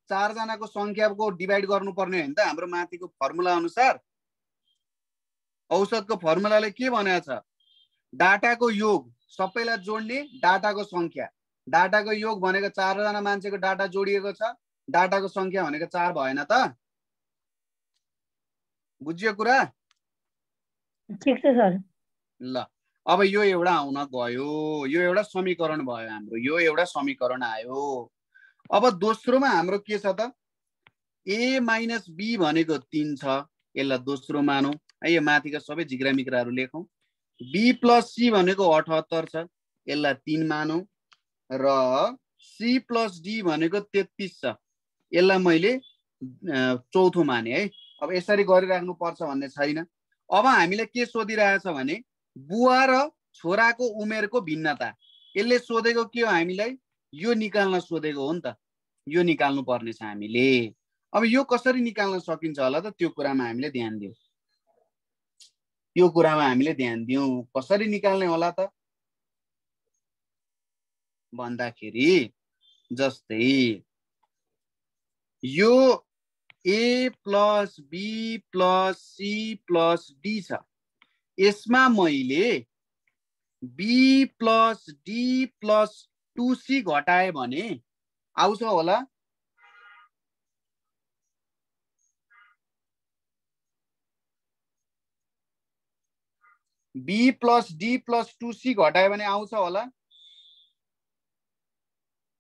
4 जनाको संख्याको डिभाइड गर्नुपर्ने हैन त? हाम्रो माथिको फर्मुला अनुसार औसतको फर्मुलाले के भनेको छ? डाटाको योग, सबैलाई जोड्ने डाटाको संख्या। डाटाको योग भनेको 4 जना मान्छेको डाटा जोडिएको छ, डाटाको संख्या भनेको 4 भएन त? बुझ्यो कुरा? ठीक छ सर। ल अब यो एउटा आउन गयो, यो एउटा समीकरण भयो हाम्रो, यो एउटा समीकरण आयो। अब दोस्रोमा हाम्रो के छ त? a - b भनेको 3 छ, यसलाई दोस्रो मानौं है। यो माथिका सबै जिग्रा मिग्राहरु लेखौं। b + c भनेको 78 छ, यसलाई 3 मानौं। र c + d भनेको 33 छ, यसलाई मैले चौथो माने है। अब यसरी गरिराख्नु पर्छ भन्ने छैन। अब हामीले के सोधिरहेछ भने बुवा र छोराको उमेरको भिन्नता। यसले सोधेको के हो हामीलाई? यो निकाल्न सोधेको हो नि त। यो निकाल्नु पर्ने छ हामीले। अब यो कसरी निकाल्न सकिन्छ होला त? त्यो कुरामा हामीले ध्यान दियौं। यो कुरामा हामीले ध्यान दियौं। कसरी निकाल्ने होला त भन्दाखेरि जस्तै यो a + b + c + d छ। यसमा मैले b + d + 2c घटाए भने आउँछ होला? b + d + 2c घटाए भने आउँछ होला?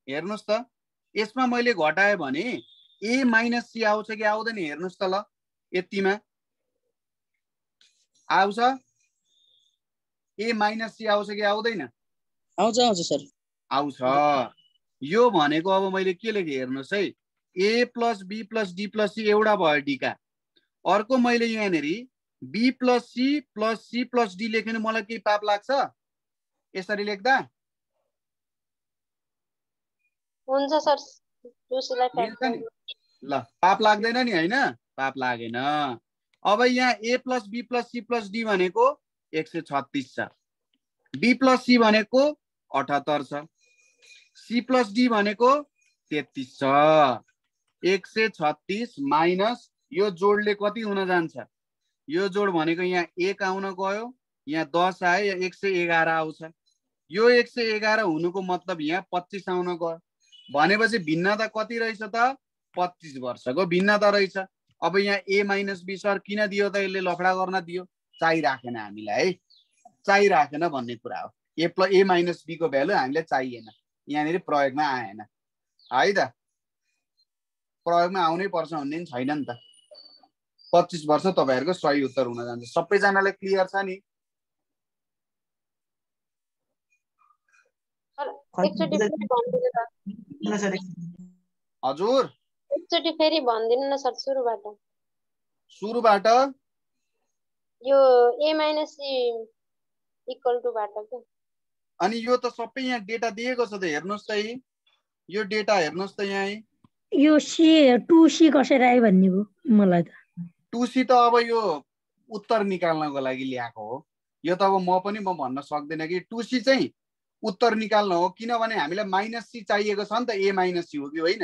हेर्नुस् त, यसमा मैले घटाए भने a - c आउँछ कि आउँदैन? हेर्नुस् त ल, यतिमा आउँछ? a - c आउँछ कि आउँदैन? आउँछ आउँछ सर। आउँछ। यो भनेको अब मैले के लेखे हेर्नुस् है, a + b + d + c एउटा भयो d का। अर्को मैले यहाँनेरि b + c + c + d लेख्ने मलाई केही पाप लाग्छ यसरी लेख्दा? हुन्छ सर, दोस्रोलाई मिल्छ फ्याक्टर। नि? ल पाप लाग्दैन नि हैन? पाप लागेन। अब यहाँ a + b + c + d भनेको 136 छ, b + c भनेको 78 छ, c + d भनेको 33 छ। 136 माइनस यो जोडले कति हुन जान्छ? यो जोड भनेको यहाँ 1 आउन गयो, यहाँ 10 आयो, 111 आउँछ। यो 111 हुनुको मतलब यहाँ 25 आउन गयो। भनेपछि भिन्नता कति रहेछ त? 25 वर्षको भिन्नता रहेछ। अब यहाँ a - b सर किन दियो त? यसले लफडा गर्न दियो, चाहिराखेन हामीलाई है, चाहिराखेन भन्ने कुरा हो। a - b को भ्यालु हामीलाई चाहिएन, यहाँनिर प्रयोगमा आएन है त। प्रयोगमा आउनै पर्छ भन्ने नि छैन नि त। 25 वर्ष तपाईहरुको सही उत्तर हुन जान्छ। सबैजनालाई क्लियर छ नि? एकचोटि फेरि भनिदिनु त। हजुर एकचोटि फेरि भनिदिनु न सर, सुरुबाट। सुरुबाट यो a - c = बाट के? अनि यो त सबै यहाँ डेटा दिएको छ त, हेर्नुहोस् त यो डेटा हेर्नुहोस् त यहाँ यो सी 2C कसरी आयो भन्ने हो मलाई त। 2C त अब यो उत्तर निकाल्नको लागि ल्याएको हो। यो त अब म भन्न सक्दिनँ कि 2C चाहिँ उत्तर निकाल्न हो, किनभने हामीलाई -C चाहिएको छ नि त। A-C हो कि होइन?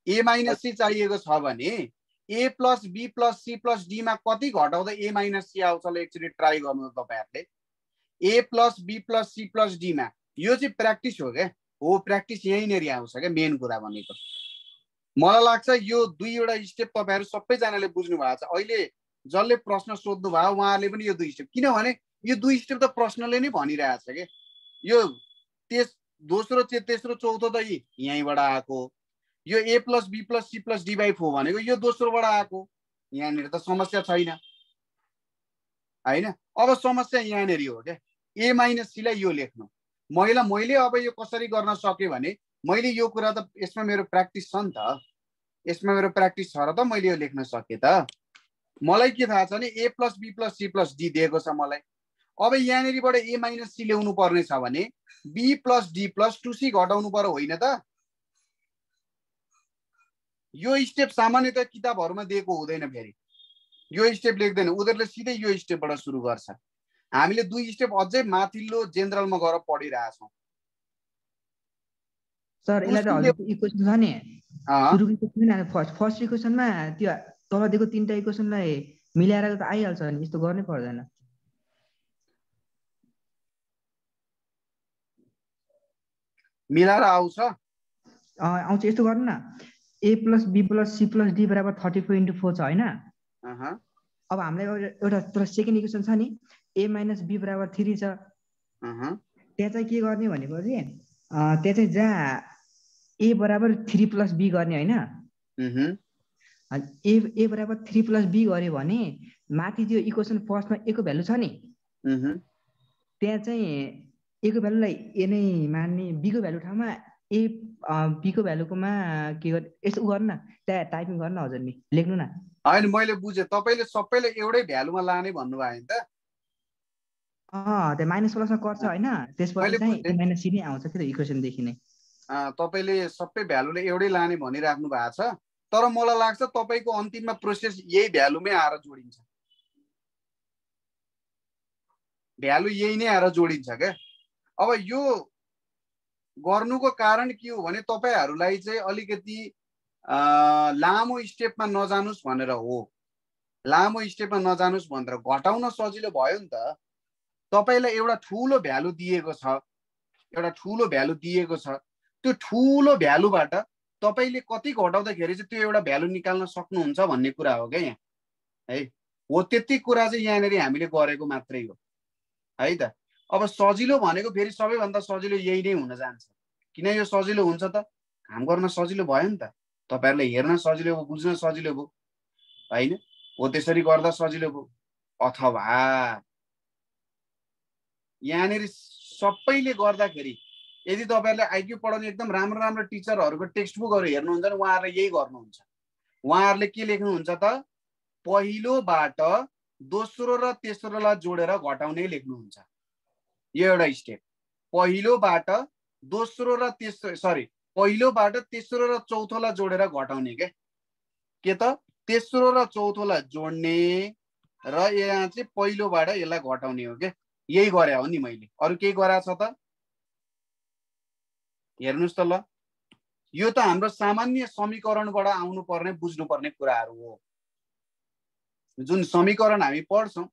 A-C चाहिएको छ भने A + B + C + D मा कति घटाउँदा A-C आउँछ ल एकचोटि ट्राई गर्नु तपाईहरुले। A + B + C + D मा यो चाहिँ प्र्याक्टिस हो क्या। हो प्र्याक्टिस यहीँनेरि आउँछ क्या मेन कुरा भनेको। मलाई लाग्छ यो दुईवटा स्टेप तपाईहरु सबैजनाले बुझ्नु भएको छ। अहिले जसले प्रश्न सोध्नु भयो उहाँले पनि यो दुई स्टेप, किनभने यो दुई स्टेप त प्रश्नले नै भनिरहेछ के। यो दोस्रो तेस्रो चौथो त यहीँबाट आएको। यो A + B + C + D/4 भनेको यो दोस्रोबाट आएको। यहाँनिर त समस्या छैन हैन। अब समस्या यहाँनिर हो क्या। A-C लाई यो लेख्नु। मैले अब यो कसरी गर्न सके भने मैले यो कुरा त यसमा मेरो प्र्याक्टिस छ नि त। यसमा मेरो प्र्याक्टिस छ र त मैले यो लेख्न सके त। मलाई के थाहा छ भने A + B + C + D दिएको छ मलाई। अब यहाँनिरबाट A-C ल्याउनु पर्ने छ भने B + D + 2C घटाउनु पर्यो होइन त। यो स्टेप सामान्यतः किताबहरुमा दिएको हुँदैन। फेरि यो स्टेप लेख्दैन, उनीहरुले सिधै यो स्टेपबाट सुरु गर्छ। हामीले दुई स्टेप अझै माथिल्लो जेनरलमा गएर पढिरहेछौँ। सर यसलाई त हजुरको इक्वेसन छ नि, सुरुको इक्वेसन फर्स्ट इक्वेसनमा त्यो तल दिएको तीनटा इक्वेसनलाई मिलाएर त आइहाल्छ नि, यस्तो गर्नै पर्दैन। मिलाएर आउँछ आउँछ। यस्तो गर्नु न, A + B + C + D = 34 × 4 छ हैन। अब हामीलाई एउटा तर सेकेन्ड इक्वेसन छ नि, A - B = 3 छ। त्यहाँ चाहिँ के गर्ने भनेपछि त्यहाँ चाहिँ जहाँ A = 3 + B गर्ने हैन। A = 3 + B गर्यो भने माथि त्यो इक्वेसन फर्स्टमा A को भ्यालु छ नि, त्यहाँ चाहिँ A को भ्यालुलाई A नै मान्ने, B को भ्यालु ठाउँमा B को भ्यालुकोमा के गर्ने, यसो गर्नु न, त्यहाँ टाइपिङ गर्नु न हजुर नि, लेख्नु न। हैन मैले बुझे, तपाईले सबैले एउटै भ्यालुमा लाने भन्नुभयो नि त। त्यो माइनस प्लसमा गर्छ हैन, त्यसपछि चाहिँ A - C नै आउँछ त्यो इक्वेसन देखि नै। तपाईले सबै भ्यालुले एउटै लाने भनिराख्नु भएको छ, तर मलाई लाग्छ तपाईको अन्तिममा प्रोसेस यही भ्यालुमै आएर जोडिन्छ। भ्यालु यही नै आएर जोडिन्छ के। अब यो गर्नुको कारण के हो भने तपाईहरुलाई चाहिँ अलिकति लामो स्टेपमा नजानुस् भनेर हो। लामो स्टेपमा नजानुस् भनेर घटाउन सजिलो भयो नि त। तपाईलाई एउटा ठूलो भ्यालु दिएको छ, एउटा ठूलो भ्यालु दिएको छ, त्यो ठूलो भ्यालुबाट तपाईले कति घटाउँदाखेरि चाहिँ त्यो एउटा भ्यालु निकाल्न सक्नुहुन्छ भन्ने कुरा हो क्या यहाँ है। हो त्यति कुरा चाहिँ यहाँनेरि हामीले गरेको मात्रै हो है त। अब सजिलो भनेको फेरि सबैभन्दा सजिलो यही नै हुन जान्छ। किन यो सजिलो हुन्छ त? काम गर्न सजिलो भयो नि त। तपाईहरुले हेर्न सजिलो भयो, बुझ्न सजिलो भयो हैन। हो त्यसरी गर्दा सजिलो भयो। अथवा यहाँनेरि सबैले गर्दाखेरि यदि तपाईहरुले आइक्यू पढाउने एकदम राम्रो राम्रो टिचरहरुको टेक्स्ट बुकहरु हेर्नुहुन्छ भने उहाँहरुले यही गर्नुहुन्छ। उहाँहरुले के लेख्नुहुन्छ त? पहिलोबाट दोस्रो र तेस्रोलाई जोडेर घटाउने लेख्नुहुन्छ। यो एउटा स्टेप। पहिलोबाट दोस्रो र तेस्रो, सरी, पहिलोबाट तेस्रो र चौथोलाई जोडेर घटाउने के त? तेस्रो र चौथोलाई जोड्ने र यहाँ चाहिँ पहिलोबाट यसलाई घटाउने हो के। यही गरे हो नि मैले। अरु केही गराछ त? हेर्नुस् त ल। यो त हाम्रो सामान्य समीकरणबाट आउनु पर्ने बुझ्नु पर्ने कुराहरु हो। जुन समीकरण हामी पढ्छौं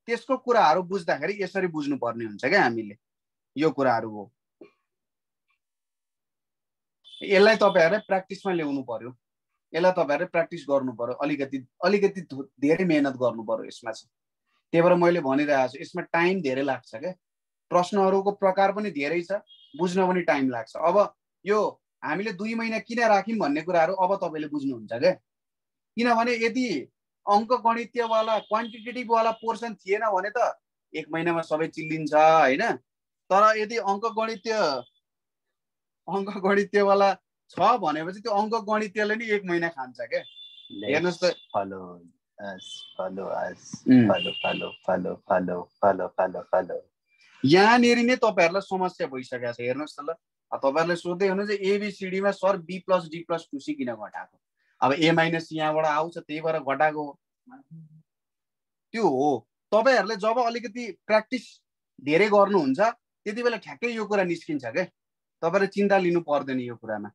त्यसको कुराहरु बुझ्दाखेरि यसरी बुझ्नु पर्ने हुन्छ के हामीले। यो कुराहरु हो। यसलाई तपाईहरुले प्र्याक्टिसमा ल्याउनु पर्यो। यसलाई तपाईहरुले प्र्याक्टिस गर्नु पर्यो। अलिकति धेरै मेहनत गर्नु पर्यो यसमा चाहिँ। त्यही भएर मैले भनिरहेको छु यसमा टाइम धेरै लाग्छ के। प्रश्नहरुको प्रकार पनि धेरै छ, बुझ्न पनि टाइम लाग्छ। अब यो हामीले 2 महिना किन राख्यौं भन्ने कुराहरु अब तपाईले बुझ्नुहुन्छ के। किनभने यदि अंकगणितीय वाला क्वान्टिटेटिभ वाला पोर्सन थिएन भने त 1 महिनामा सबै चिल्लिन्छ हैन। तर यदि अंकगणितीय वाला छ भनेपछि त्यो अंकगणितीयले नि 1 महिना खान्छ के। हेर्नुस् त। follow us, follow us, follow. यहाँनिर नै तपाईहरुलाई समस्या भइसकेको छ। हेर्नुस् त ल, तपाईहरुले सोध्दै हुनुहुन्छ एबीसीडी मा sir B plus D plus 2सी किन घटाएको? अब ए माइनस यहाँबाट आउँछ त्यही भएर घटाएको हो। त्यो हो, तपाईहरुले जब अलिकति प्र्याक्टिस धेरै गर्नुहुन्छ त्यति बेला ठ्याक्कै यो कुरा निस्किन्छ के। तपाईहरुले चिन्ता लिनु पर्दैन यो कुरामा।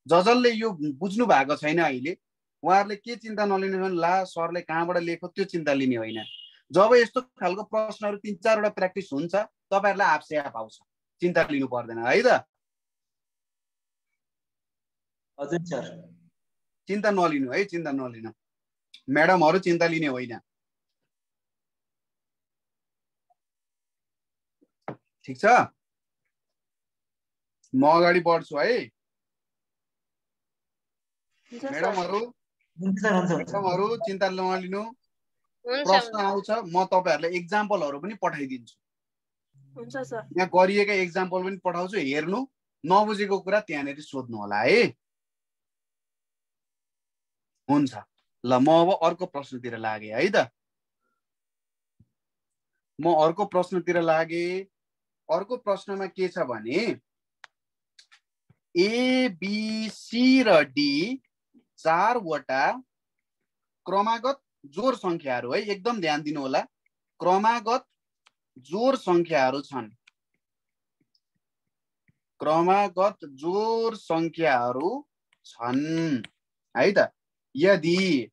जसले यो बुझ्नु भएको छैन अहिले उहाँहरुले के चिन्ता नलिनु भने ला सरले कहाँबाट लेख्यो त्यो चिन्ता लिने होइन। जब यस्तो खालको प्रश्नहरु 3-4 वटा प्र्याक्टिस हुन्छ तपाईहरुलाई आफसे आफ आउँछ, चिन्ता लिनु पर्दैन है त। हजुर सर, चिन्ता नलिनु है, चिन्ता नलिनु। म्याडमहरु चिन्ता लिने होइन। ठीक छ, म अगाडि बढ्छु है। म्याडमहरु चिन्ता नलिनु। प्रश्न आउँछ म तपाईहरुलाई एक्जाम्पलहरु पनि पठाइदिन्छु। हुन्छ सर। यहाँ गरिएका एक्जाम्पल पनि पठाउँछु, हेर्नु, नबुझेको कुरा त्यहाँनेरि सोध्नु होला है। हुन्छ ल, म अब अर्को प्रश्नतिर लागे है त। म अर्को प्रश्नतिर लागे। अर्को प्रश्नमा के छ भने ए बी सी र डी 4 वटा क्रमागत जोड संख्याहरु है, एकदम ध्यान दिनु होला। क्रमागत जोड संख्याहरु छन्। क्रमागत जोड संख्याहरु छन् है त। यदि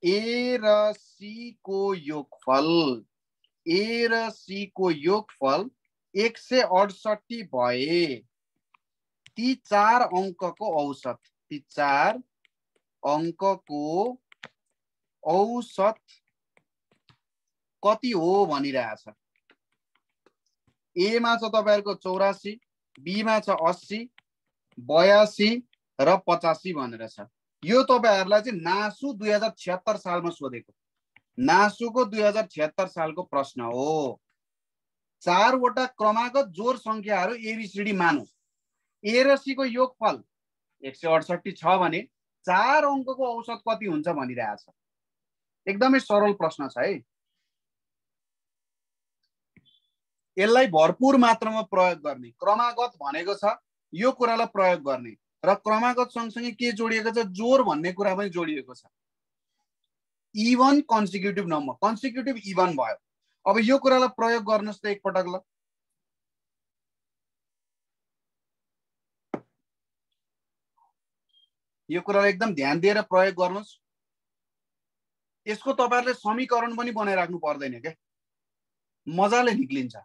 ए र सी को योगफल 168 भए ती 4 अंकको औसत कति हो भनिरहेछ। ए मा छ तपाईहरुको 84, बी मा छ 80, 82 र 85 भनेर छ। यो तपाईहरुलाई चाहिँ नासु 2076 सालमा सोधेको, नासुको 2076 सालको प्रश्न हो। 4 वटा क्रमागत जोड संख्याहरु एबीसीडी मानौ। ए र सी को योगफल 168 छ भने 4 अंकको औसत कति हुन्छ भनिरहेछ। एकदमै सरल प्रश्न छ है। यसलाई भरपूर मात्रामा प्रयोग गर्ने। क्रमागत भनेको छ यो कुरालाई प्रयोग गर्ने र क्रमागत सँगसँगै के जोडिएको छ, जोड भन्ने कुरा पनि जोडिएको छ। इभन कन्सिक्युटिभ नम्बर, कन्सिक्युटिभ इभन भयो। अब यो कुरालाई प्रयोग गर्नुस् त एकपटक ल। यो कुरालाई एकदम ध्यान दिएर प्रयोग गर्नुस्। यसको तपाईहरुले समीकरण पनि बनाइराख्नु पर्दैन के, मजाले निक्लिन्छ।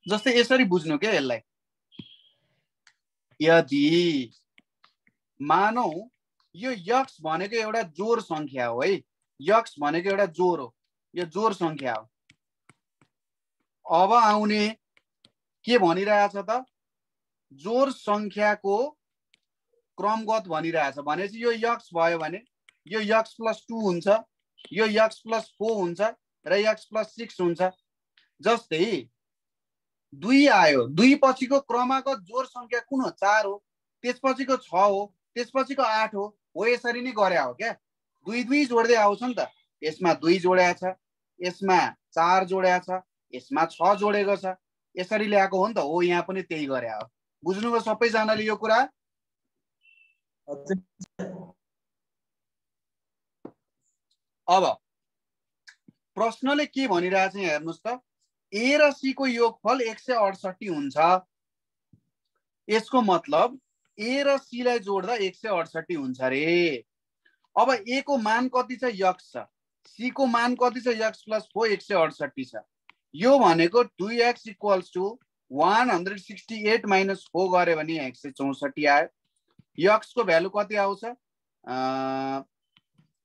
जस्तै यसरी बुझ्नु के यसलाई। यदि मानौ यो यक्स भनेको एउटा जोड संख्या हो है, यक्स भनेको एउटा जोड हो, यो जोड संख्या हो। अब आउने के भनिरहेछ त, जोड संख्याको क्रमगत भनिरहेछ। भनेपछि यो यक्स भयो भने यो यक्स प्लस 2 हुन्छ, यो यक्स प्लस 4 हुन्छ र यक्स प्लस 6 हुन्छ। जस्तै 2 आयो, 2 पछिको क्रमागत जोड संख्या कुन हो, 4 हो। त्यसपछिको 6 हो, त्यसपछिको 8 हो। यसरी नै गरे हो क्या। 2 जोड्दै आउँछ नि त। यसमा 2 जोडेको छ, यसमा 4 जोडेको छ, यसमा 6 जोडेको छ। यसरी ल्याएको हो नि त। हो, यहाँ पनि त्यही गरे हो। बुझ्नुभयो सबैजनाले यो कुरा? अब प्रश्नले के भनिरहेछ हेर्नुस् त। ए र सी को योगफल 168 हुन्छ। यसको मतलब ए र सी लाई जोड्दा 168 हुन्छ रे। अब ए को मान कति छ, यक्स छ। सी को मान कति छ, यक्स प्लस 4, 168 छ। यो भनेको 2x = 168 - 4 गरे भने 164 आयो। यक्स को भ्यालु कति आउँछ,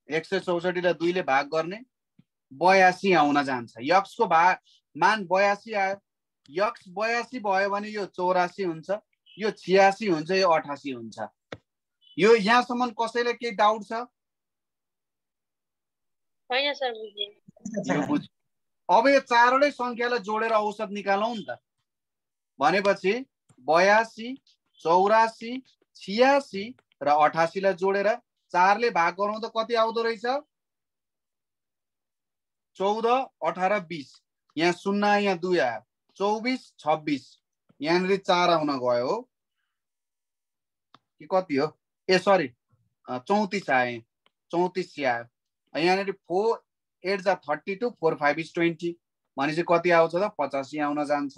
164 लाई 2 ले भाग गर्ने 82 आउन जान्छ। यक्स को मान 82 आयो। यक्स 82 भयो भने यो 84 हुन्छ, यो 86 हुन्छ, यो 88 हुन्छ। यो यहाँसम्म कसैलाई केही डाउट छ? छैन सर, बुझेँ। अब यो चारवटै संख्यालाई जोडेर औसत निकालौँ नि त। भनेपछि 82, 84, 86 र 88 लाई जोडेर 4 ले भाग गरौँ त कति आउँदो रहेछ? 14, 18, 20। यहाँ 0 यहाँ 2 आयो, 24, 26। यहाँनिर 4 आउन गयो हो कि कति हो? ए सरी 34 आयो, 34 आयो। यहाँनिर 4 8 जा 32, 4 5 is 20। भनेपछि कति आउँछ त? 85 आउन जान्छ।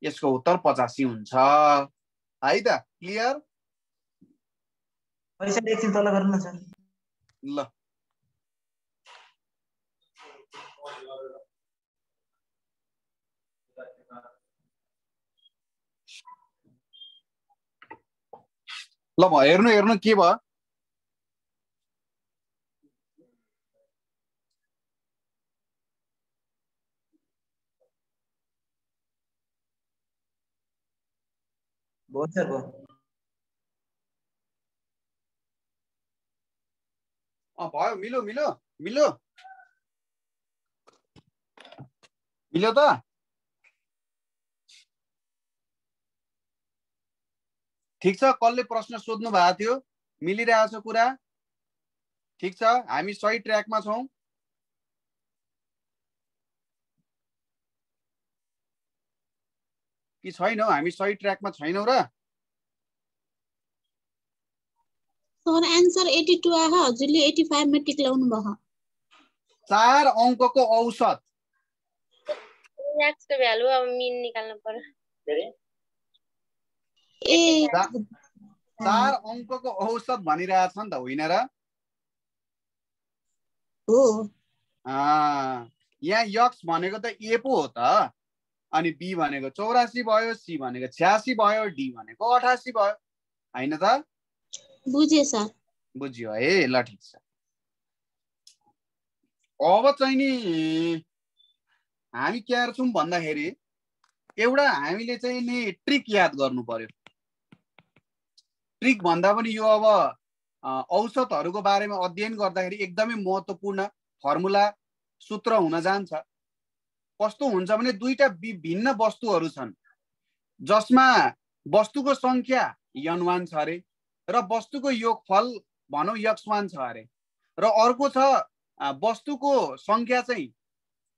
यसको उत्तर 85 हुन्छ है त। क्लियर? पैसा एकछिन तल गर्नु छ। ल ल हेर्नु हेर्नु के भयो? भयो। मिलो मिलो मिलो मिलो त। ठिक छ, कसले प्रश्न सोध्नु भएको थियो? मिलिरहेछ कुरा? ठिक छ, हामी सही ट्र्याकमा छौँ। कि छैनौ? हामी सही ट्र्याकमा छैनौ र? सर आन्सर 82 आयो, हजुरले 85 मा टिक लाउनु भयो। 4 अङ्कको औसत। एक्स को भ्यालु अब मिन निकाल्नु पर्यो। ए 4 अङ्कको औसत भनिरहेछ नि त, होइन र? हो। यहाँ यक्स भनेको त ए पो हो त, अनि बी भनेको 84 भयो, सी भनेको 86 भयो, डी भनेको 88 भयो, होइन त? बुझे सर। बुझ्यो है? ल ठिक छ। अब चाहिँ नि हामी के गर्छौँ भन्दाखेरि एउटा हामीले चाहिँ नि ट्रिक याद गर्नु पर्यो। ट्रिक भन्दा पनि यो अब औसतहरूको बारेमा अध्ययन गर्दाखेरि एकदमै महत्त्वपूर्ण फर्मुला सूत्र हुन जान्छ। कस्तो हुन्छ भने दुईटा विभिन्न वस्तुहरू छन् जसमा वस्तुको संख्या n1 छ अरे र वस्तुको योगफल भनौँ x1 छ अरे, र अर्को छ वस्तुको संख्या चाहिँ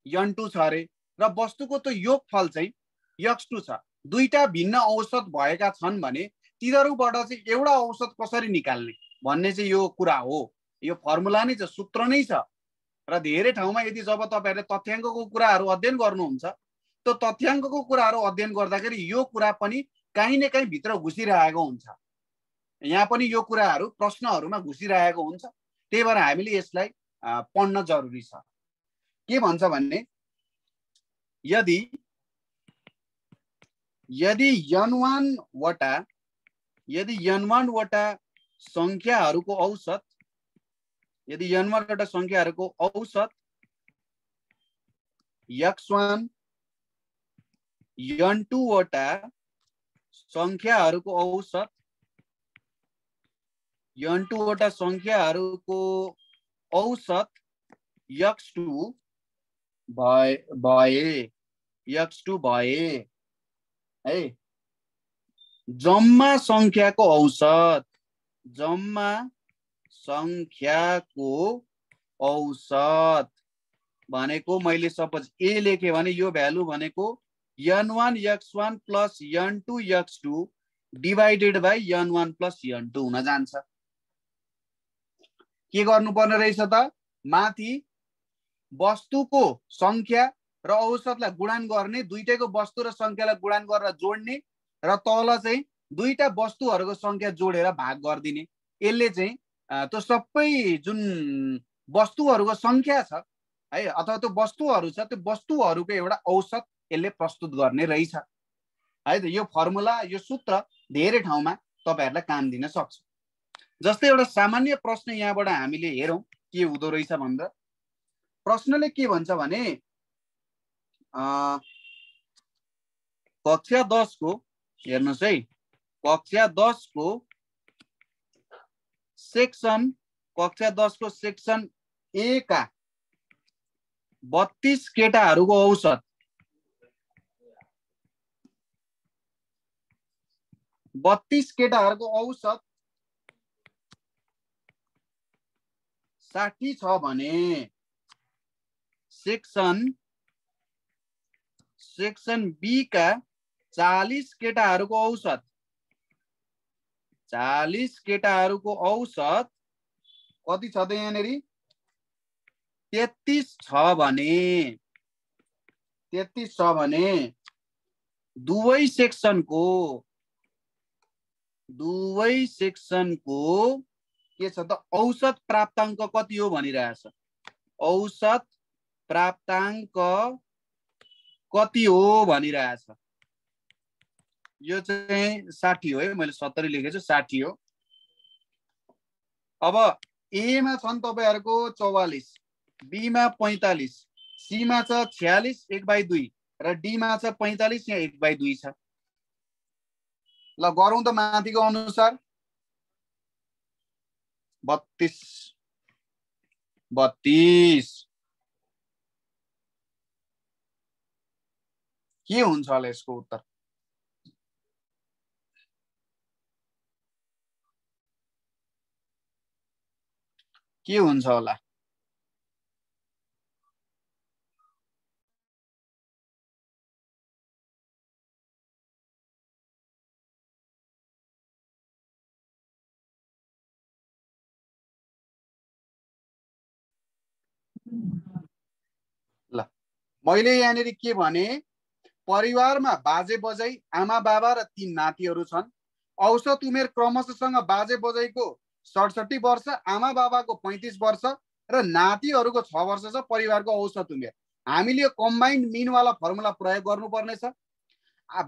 n2 छ अरे र वस्तुको त योगफल चाहिँ x2 छ। दुईटा भिन्न औसत भएका छन् भने तिनीहरूबाट चाहिँ एउटा औसत कसरी निकाल्ने भन्ने चाहिँ यो कुरा हो। यो फर्मुला नै छ, सूत्र नै छ। र धेरै ठाउँमा यदि जब तपाईहरुले तथ्याङ्कको कुराहरू अध्ययन गर्नुहुन्छ त्यो तथ्याङ्कको कुराहरू अध्ययन गर्दाखेरि यो कुरा पनि कहीँ न कहीँ भित्र घुसिरहेको हुन्छ। यहाँ पनि यो कुराहरू प्रश्नहरूमा घुसिरहेको हुन्छ। त्यही भएर हामीले यसलाई पढ्न जरुरी छ। के भन्छ भन्ने यदि n1 वटा संख्याहरूको औसत, यदि n1 वटा संख्याहरूको औसत x1 n2 वटा संख्याहरूको औसत n2 वटा संख्याहरूको औसत x2 भए है, जम्मा संख्याको औसत भनेको मैले सपोज ए लेखे भने यो भ्यालु भनेको n1 x1 plus n2 x2 divided by n1 plus n2 हुन जान्छ। के गर्नुपर्ने रहेछ त? माथि वस्तुको संख्या र औसतलाई गुणन गर्ने, दुईटैको वस्तु र संख्यालाई गुणन गरेर जोड्ने, र तल चाहिँ दुईटा वस्तुहरूको संख्या जोडेर भाग गरिदिने। यसले चाहिँ त्यो सबै जुन वस्तुहरूको संख्या छ है अथवा त्यो वस्तुहरू छ त्यो वस्तुहरूको एउटा औसत यसले प्रस्तुत गर्ने रहेछ है त। यो फर्मुला, यो सूत्र धेरै ठाउँमा तपाईहरुलाई काम दिन सक्छ। जस्तै एउटा सामान्य प्रश्न यहाँबाट हामीले हेरौँ के हुँदो रहेछ भन्दा प्रश्नले के भन्छ भने कक्षा 10 को हेर्नुस् है, कक्षा 10 को सेक्सन कक्षा 10 को सेक्सन ए का 32 केटाहरूको औसत 32 केटाहरूको औसत 60 छ भने सेक्सन बी का 40 केटाहरूको औसत 40 केटाहरूको औसत कति छ त यहाँनेरि 33 छ भने 33 छ भने दुवै सेक्सनको के छ त औसत प्राप्ताङ्क कति हो भनिरहेछ औसत प्राप्ताङ्क कति हो भनिरहेछ यो चाहिँ 60 हो है मैले 70 लेखेछु 60 हो अब ए मा छन् तपाईहरुको 44 बी मा 45 सी मा छ 46 1/2 र डी मा छ 45 यहाँ 1/2 छ ल गरौँ त माथिको अनुसार 32 के हुन्छ होला यसको उत्तर के हुन्छ होला ल मैले यहाँनेरि के भने परिवारमा बाजे बजै आमा बाबा र 3 नातिहरू छन् औसत उमेर क्रमशःसँग बाजे बजैको 67 वर्ष आमा बाबाको 35 वर्ष र नातिहरूको 6 वर्ष छ परिवारको औसत उमेर हामीले यो कम्बाइन्ड मिन वाला फर्मुला प्रयोग गर्नुपर्ने छ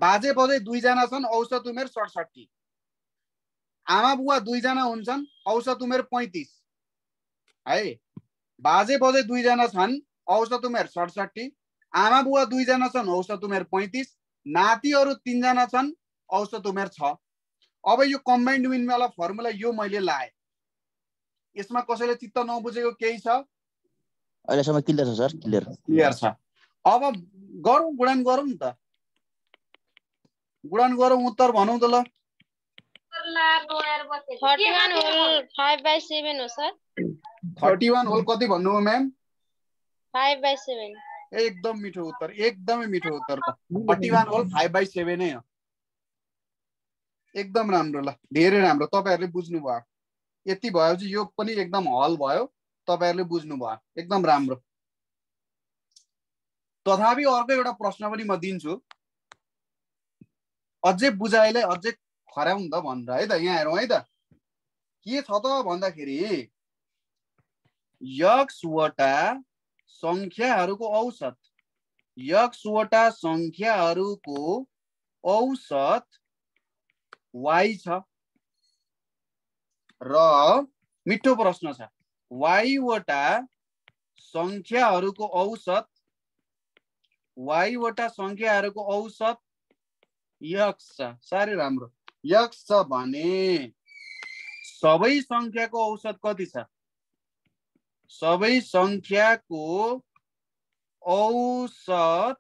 बाजे बजै 2 जना छन् औसत उमेर 67 आमा बुवा 2 जना हुन्छन् औसत उमेर 35 है बाजे बजै 2 जना छन् औसत उमेर 67 आमा बुवा 2 जना छन् औसत उमेर 35 नातिहरू 3 जना छन् औसत उमेर 6 अब यो कम्बाइन्ड मिन वाला फर्मुला यो मैले लाए यसमा कसैले चित्त नबुझेको केही छ अहिलेसम्म क्लियर छ सर क्लियर छ अब गरौँ गुणन गरौँ नि त गुणन गरौँ उत्तर भनौँ त ल 31 होल 5/7 हो सर 31 होल कति भन्नु हो म्याम 5/7 एकदम मिठो उत्तर एकदमै मिठो उत्तर 31 होल 5/7 नै हो एकदम राम्रो ल धेरै राम्रो तपाईहरुले बुझ्नु भयो यति भएपछि यो पनि एकदम हल भयो तपाईहरुले बुझ्नु भयो एकदम राम्रो तथापि अर्को एउटा प्रश्न पनि म दिन्छु अझै बुझाइले अझै खर्याउँ त भनेर है त यहाँ हेरौँ है त के छ त भन्दाखेरि x वटा संख्याहरूको औसत x वटा संख्याहरूको औसत y छ र मिठो प्रश्न छ y वटा संख्याहरूको औसत x छ साह्रै राम्रो x छ भने सबै संख्याको औसत कति छ सबै संख्याको औसत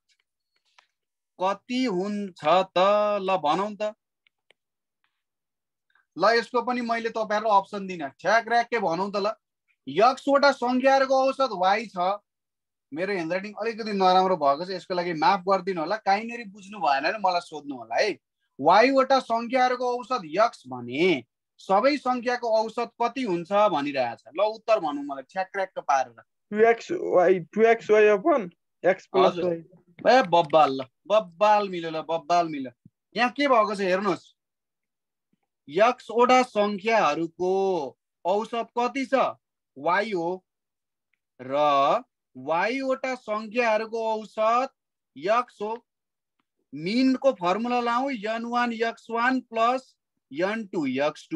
कति हुन्छ त ल भनौँ त ल यसको पनि मैले तपाईहरुलाई अप्सन दिन ठ्याक र्याक के भनौँ त ल x वटा संख्याहरूको औसत y छ मेरो ह्यान्डराइटिङ अलिकति नराम्रो भएको छ यसको लागि माफ गरिदिनु होला काहीँनेरि बुझ्नु भएन भने मलाई सोध्नु होला है y वटा संख्याहरूको औसत x भने सबै संख्याको औसत कति हुन्छ भनिरहेछ ल उत्तर भनौँ मलाई ठ्याक र्याक पारेर 2xy upon x plus y ए बब्बाल ल बब्बाल मिल्यो ल बब्बाल मिल्यो यहाँ के भएको छ हेर्नुस् x वटा संख्याहरूको औसत कति छ y हो र y वटा संख्याहरूको औसत x हो मीन को फर्मुला लाऊ n1 x1 plus n2 x2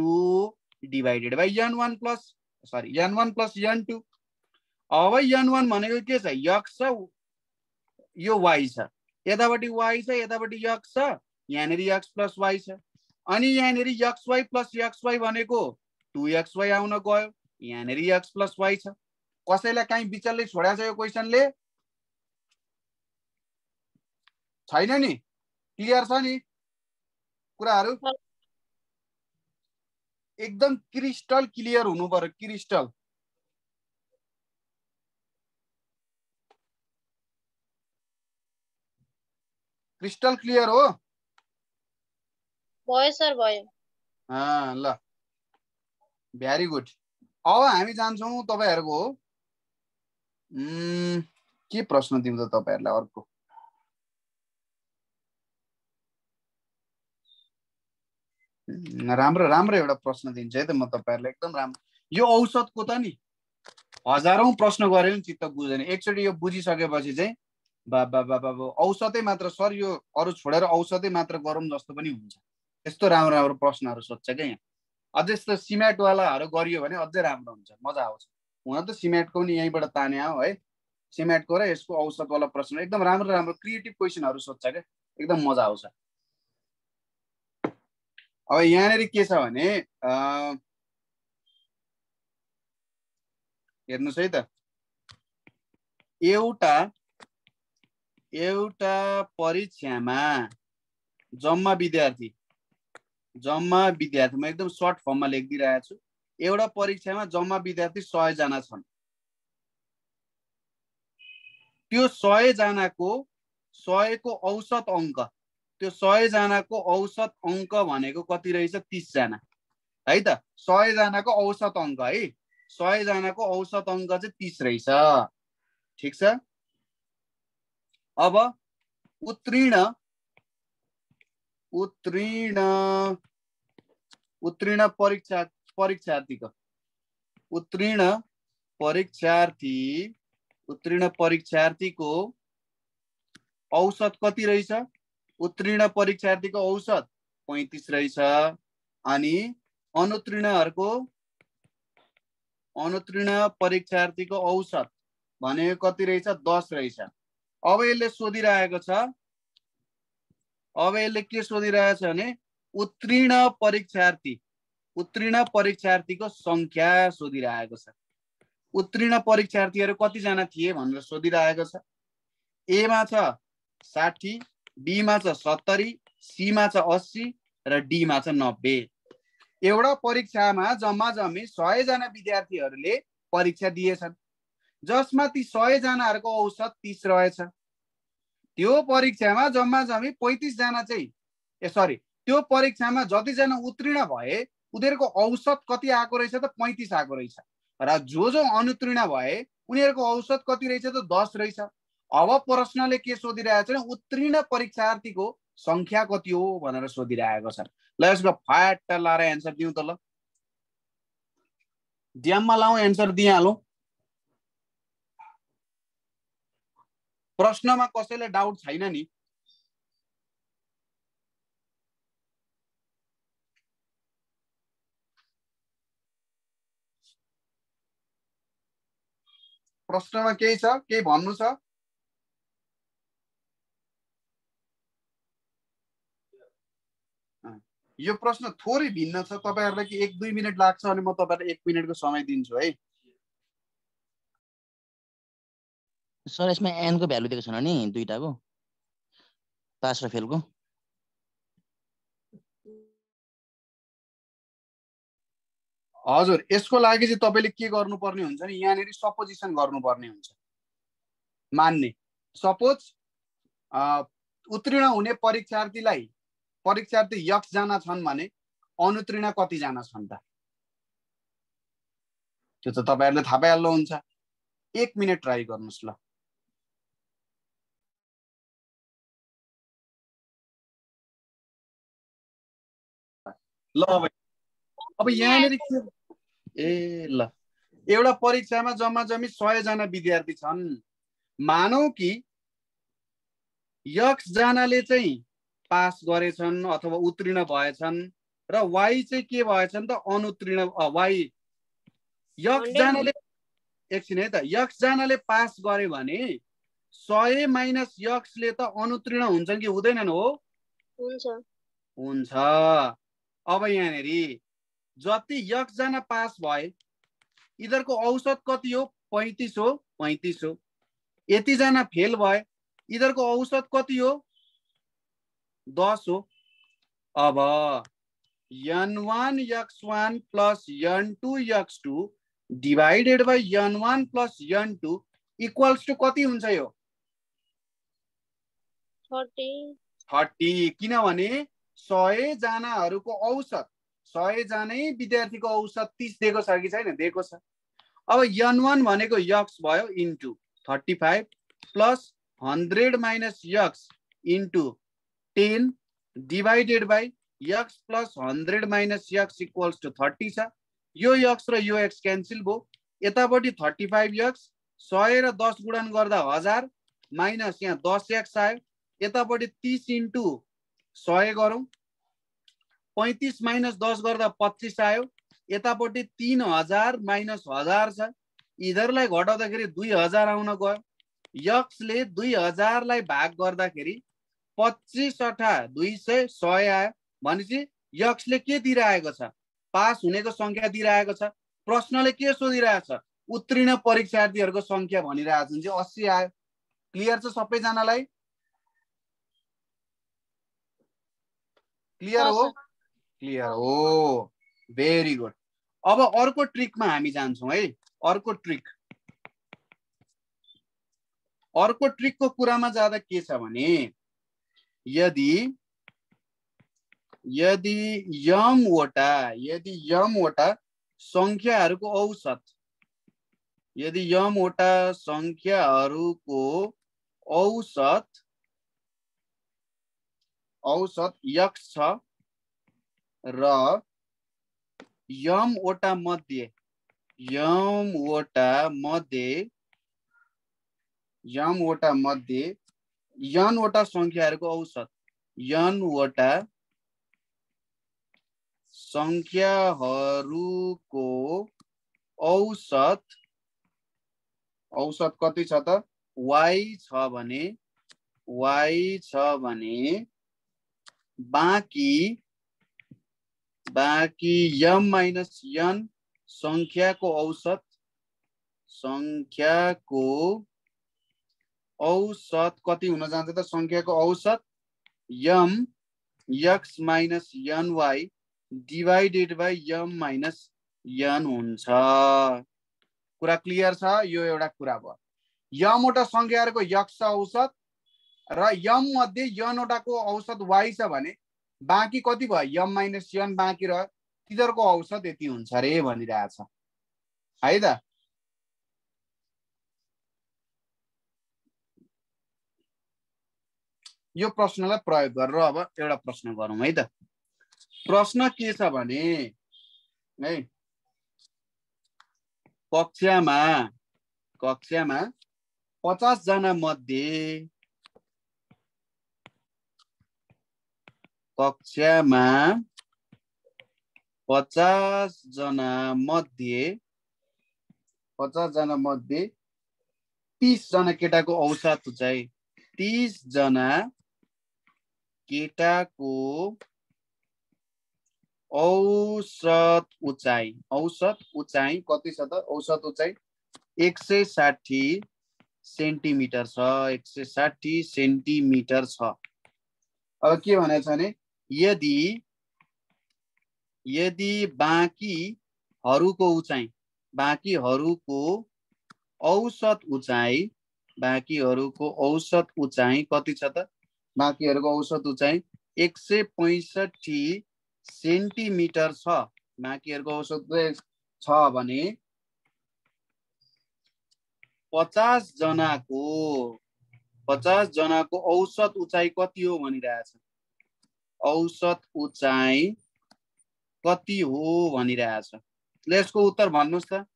divided by n1 plus n2 अब n1 भनेको के छ x छ यो y छ यतापट्टि y छ यतापट्टि x छ यहाँनेरि x प्लस y छ अनि यहाँनेरि xy प्लस xy भनेको 2xy आउन गयो, यहाँनिर x + y छ। कसैलाई कहीँ विचल्लै छोडेको छ यो क्वेसनले? छैन नि? क्लियर छ नि कुराहरू? एकदम क्रिस्टल क्लियर हुनु पर्यो, क्रिस्टल। क्रिस्टल क्लियर हो? भयो सर, भयो। ल, भेरी गुड। अब हामी जान्छौँ तपाईहरुको के प्रश्न दिउँ त तपाईहरुलाई अर्को? राम्रो राम्रो एउटा प्रश्न दिन्छु है त म तपाईहरुलाई, एकदम राम्रो। यो औसतको त नि हजारौं प्रश्न गरे नि चित्त बुझ्दैन। एकचोटि यो बुझिसकेपछि चाहिँ बाबा औसतै मात्र सर, यो अरु छोडेर औसतै मात्र गरौँ जस्तो पनि हुन्छ। यस्तो राम्रो राम्रो प्रश्नहरु सोध्छ के यहाँ। अझै यस्तो सिमेट वालाहरु गरियो भने अझै राम्रो हुन्छ, मजा आउँछ। हुन त सिमेटको नि यहीँबाट ताने हो है। सिमेटको र यसको औसत वाला प्रश्न एकदम राम्रो राम्रो क्रिएटिभ क्वेशनहरु सोध्छ के, एकदम मजा आउँछ। अब यहाँनेरि के छ भने हेर्नुस् है त, एउटा परीक्षामा जम्मा विद्यार्थी, म एकदम सर्ट फर्ममा लेखिदिरहेको छु। एउटा परीक्षामा जम्मा विद्यार्थी 100 जना छन्। त्यो 100 जनाको 100 को औसत अङ्क, त्यो 100 जनाको औसत अङ्क भनेको कति रहेछ? 30 जना है त। 100 जनाको औसत अङ्क है, 100 जनाको औसत अङ्क चाहिँ 30 रहेछ। ठीक छ। अब उत्तीर्ण परीक्षार्थीको औसत कति रहेछ? उत्तीर्ण परीक्षार्थीको औसत 35 रहेछ। अनि अनुत्तीर्ण परीक्षार्थीको औसत भनेको कति रहेछ? 10 रहेछ। अब यसले सोधिरहेको छ, अब यसले के सोधिरहेको छ भने उत्तीर्ण परीक्षार्थीको संख्या सोधिरहेको छ। उत्तीर्ण परीक्षार्थीहरु कति जना थिए भनेर सोधिरहेको छ। ए मा छ 60, बी मा छ 70, सी मा छ 80 र डी मा छ 90। एउटा परीक्षामा जम्मा जम्मी 100 जना विद्यार्थीहरूले परीक्षा दिएछन्, जसमा ती 100 जनाहरूको औसत 30 रहेछ। त्यो परीक्षामा जम्मा जम्मी 35 जना चाहिँ त्यो परीक्षामा जति जना उत्तीर्ण भए उनीहरूको औसत कति आएको रहेछ त? 35 आएको रहेछ। र जो अनुत्तीर्ण भए उनीहरूको औसत कति रहेछ त? 10 रहेछ। अब प्रश्नले के सोधिरहेको छ भने उत्तीर्ण परीक्षार्थीको संख्या कति हो भनेर सोधिरहेको छ। ल यसको फाट लाएर एन्सर दिउँ त। ल ड्याममा लाउँ, एन्सर दिइहालौँ। प्रश्नमा कसैले डाउट छैन नि? प्रश्नमा केही छ? केही भन्नु छ? यो प्रश्न थोरै भिन्न छ। तपाईहरुलाई कि 1-2 मिनेट लाग्छ अनि म तपाईहरुलाई 1 मिनेटको समय दिन्छु है। सर यसमा एन को भ्यालु दिएको छैन नि दुईटाको, पास र फेलको? हजुर, यसको लागि चाहिँ तपाईले के गर्नुपर्ने हुन्छ नि, यहाँनेरि सपोजिसन गर्नुपर्ने हुन्छ। मान्ने सपोज उत्तीर्ण हुने परीक्षार्थी x जना छन् भने अनुत्तीर्ण कति जना छन् त? त्यो त तपाईहरुले थाहा पाइहाल्नु हुन्छ। 1 मिनेट ट्राई गर्नुस्। ल अब यहाँनेरि ल एउटा परीक्षामा जम्मा जम्मी 100 जना विद्यार्थी छन्। मानौ कि x जनाले चाहिँ पास गरेछन् अथवा उत्तीर्ण भएछन् र y चाहिँ के भएछन् त? अनुत्तीर्ण। x जनाले एकछिन है त, x जनाले पास गरे भने 100 माइनस x ले त अनुत्तीर्ण हुन्छन् कि हुँदैनन्? हो, हुन्छ। अब यहाँनेरि जति यक्स जना पास भए यिनीहरूको औसत कति हो 35 हो 35 हो। यति जना फेल भए यिनीहरूको औसत कति हो 10 हो। अब n1 x1 plus n2 x2 divided by n1 plus n2 equals to कति हुन्छ यो 30। किनभने 100 जनाहरूको औसत 100 जनै विद्यार्थीको औसत 30 दिएको छ कि छैन? दिएको छ। अब n1 भनेको यक्स भयो into 35 plus 100 minus x into 10 divided by x plus 100 minus x equals to 30 छ। यो यक्स र यो एक्स क्यान्सल भयो। यतापट्टि 35 यक्स 100 र 10 गुणन गर्दा 1000 माइनस यहाँ 10 एक्स आयो। यतापट्टि 30 इन्टु 100 गरौँ 35 माइनस 10 गर्दा 25 आयो। यतापट्टि 3000 माइनस 1000 छ। यिनीहरूलाई घटाउँदाखेरि 2000 आउन गयो। यक्सले 2000 लाई भाग गर्दाखेरि 25 अठा 200 100 आयो। भनेपछि यक्सले के दिइरहेको छ? पास हुनेको संख्या दिइरहेको छ। प्रश्नले के सोधिरहेको छ? उत्तीर्ण परीक्षार्थीहरूको संख्या भनिरहेको छ भने 80 आयो। क्लियर छ सबैजनालाई? क्लियर हो? क्लियर हो। Very good. अब अर्को ट्रिकमा हामी जान्छौँ है। अर्को ट्रिकको कुरामा जाँदा के छ भने यदि m वटा संख्याहरूको औसत औसत यक्स छ र m वटा मध्ये n वटा संख्याहरूको औसत औसत कति छ त? y छ भने बाँकी m माइनस n संख्याको औसत कति हुन जान्छ त? संख्याको औसत m x minus ny divided by m minus n हुन्छ। कुरा क्लियर छ? यो एउटा कुरा भयो। m वटा संख्याहरूको यक्स औसत र m मध्ये n वटाको औसत y छ भने बाँकी कति भयो? m माइनस n बाँकी रह्यो। तिनीहरूको औसत यति हुन्छ रे भनिरहेछ है त। यो प्रश्नलाई प्रयोग गरेर अब एउटा प्रश्न गरौँ है त। प्रश्न के छ भने है कक्षामा 50 जना मध्ये 30 जना केटाको औसत उचाइ 30 जना केटाको औसत उचाइ कति छ त? औसत उचाइ 160 सेन्टिमिटर छ। 160 सेन्टिमिटर छ। अब के भनेछ भने यदि बाँकीहरूको औसत उचाइ कति छ त? बाँकीहरूको औसत उचाइ 165 सेन्टिमिटर छ। बाँकीहरूको औसत छ भने 50 जनाको औसत उचाइ कति हो भनिरहेछ। औसत उचाइ कति हो भनिरहेछ। यसको उत्तर भन्नुहोस् त।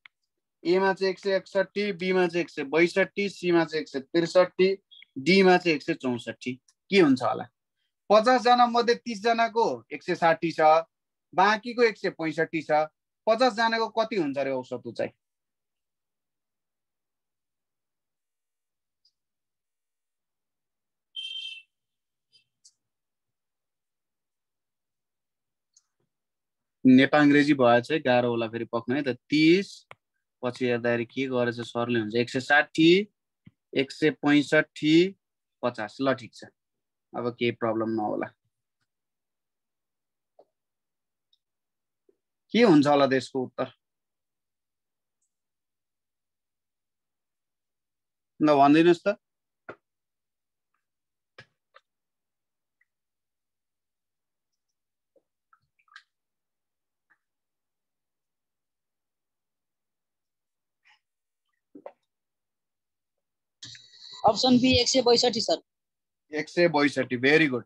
ए मा चाहिँ 161, बी मा चाहिँ 162, सी मा चाहिँ 163, डी मा चाहिँ 164। के हुन्छ होला? 50 जना मध्ये 30 जनाको 160 छ, बाँकीको 165 छ। 50 जनाको कति हुन्छ रे औसत उचाइ? नेपाङ्ग्रेजी भयो चाहिँ गाह्रो होला फेरि पक्न है त। 30 पछि हेर्दाखेरि के गरेछ सरले हुन्छ 160 165 50। ल ठिक छ, अब केही प्रब्लम नहोला। के हुन्छ होला त्यसको उत्तर? ल भनिदिनुहोस् त। Option B 162 sir. 162, very good.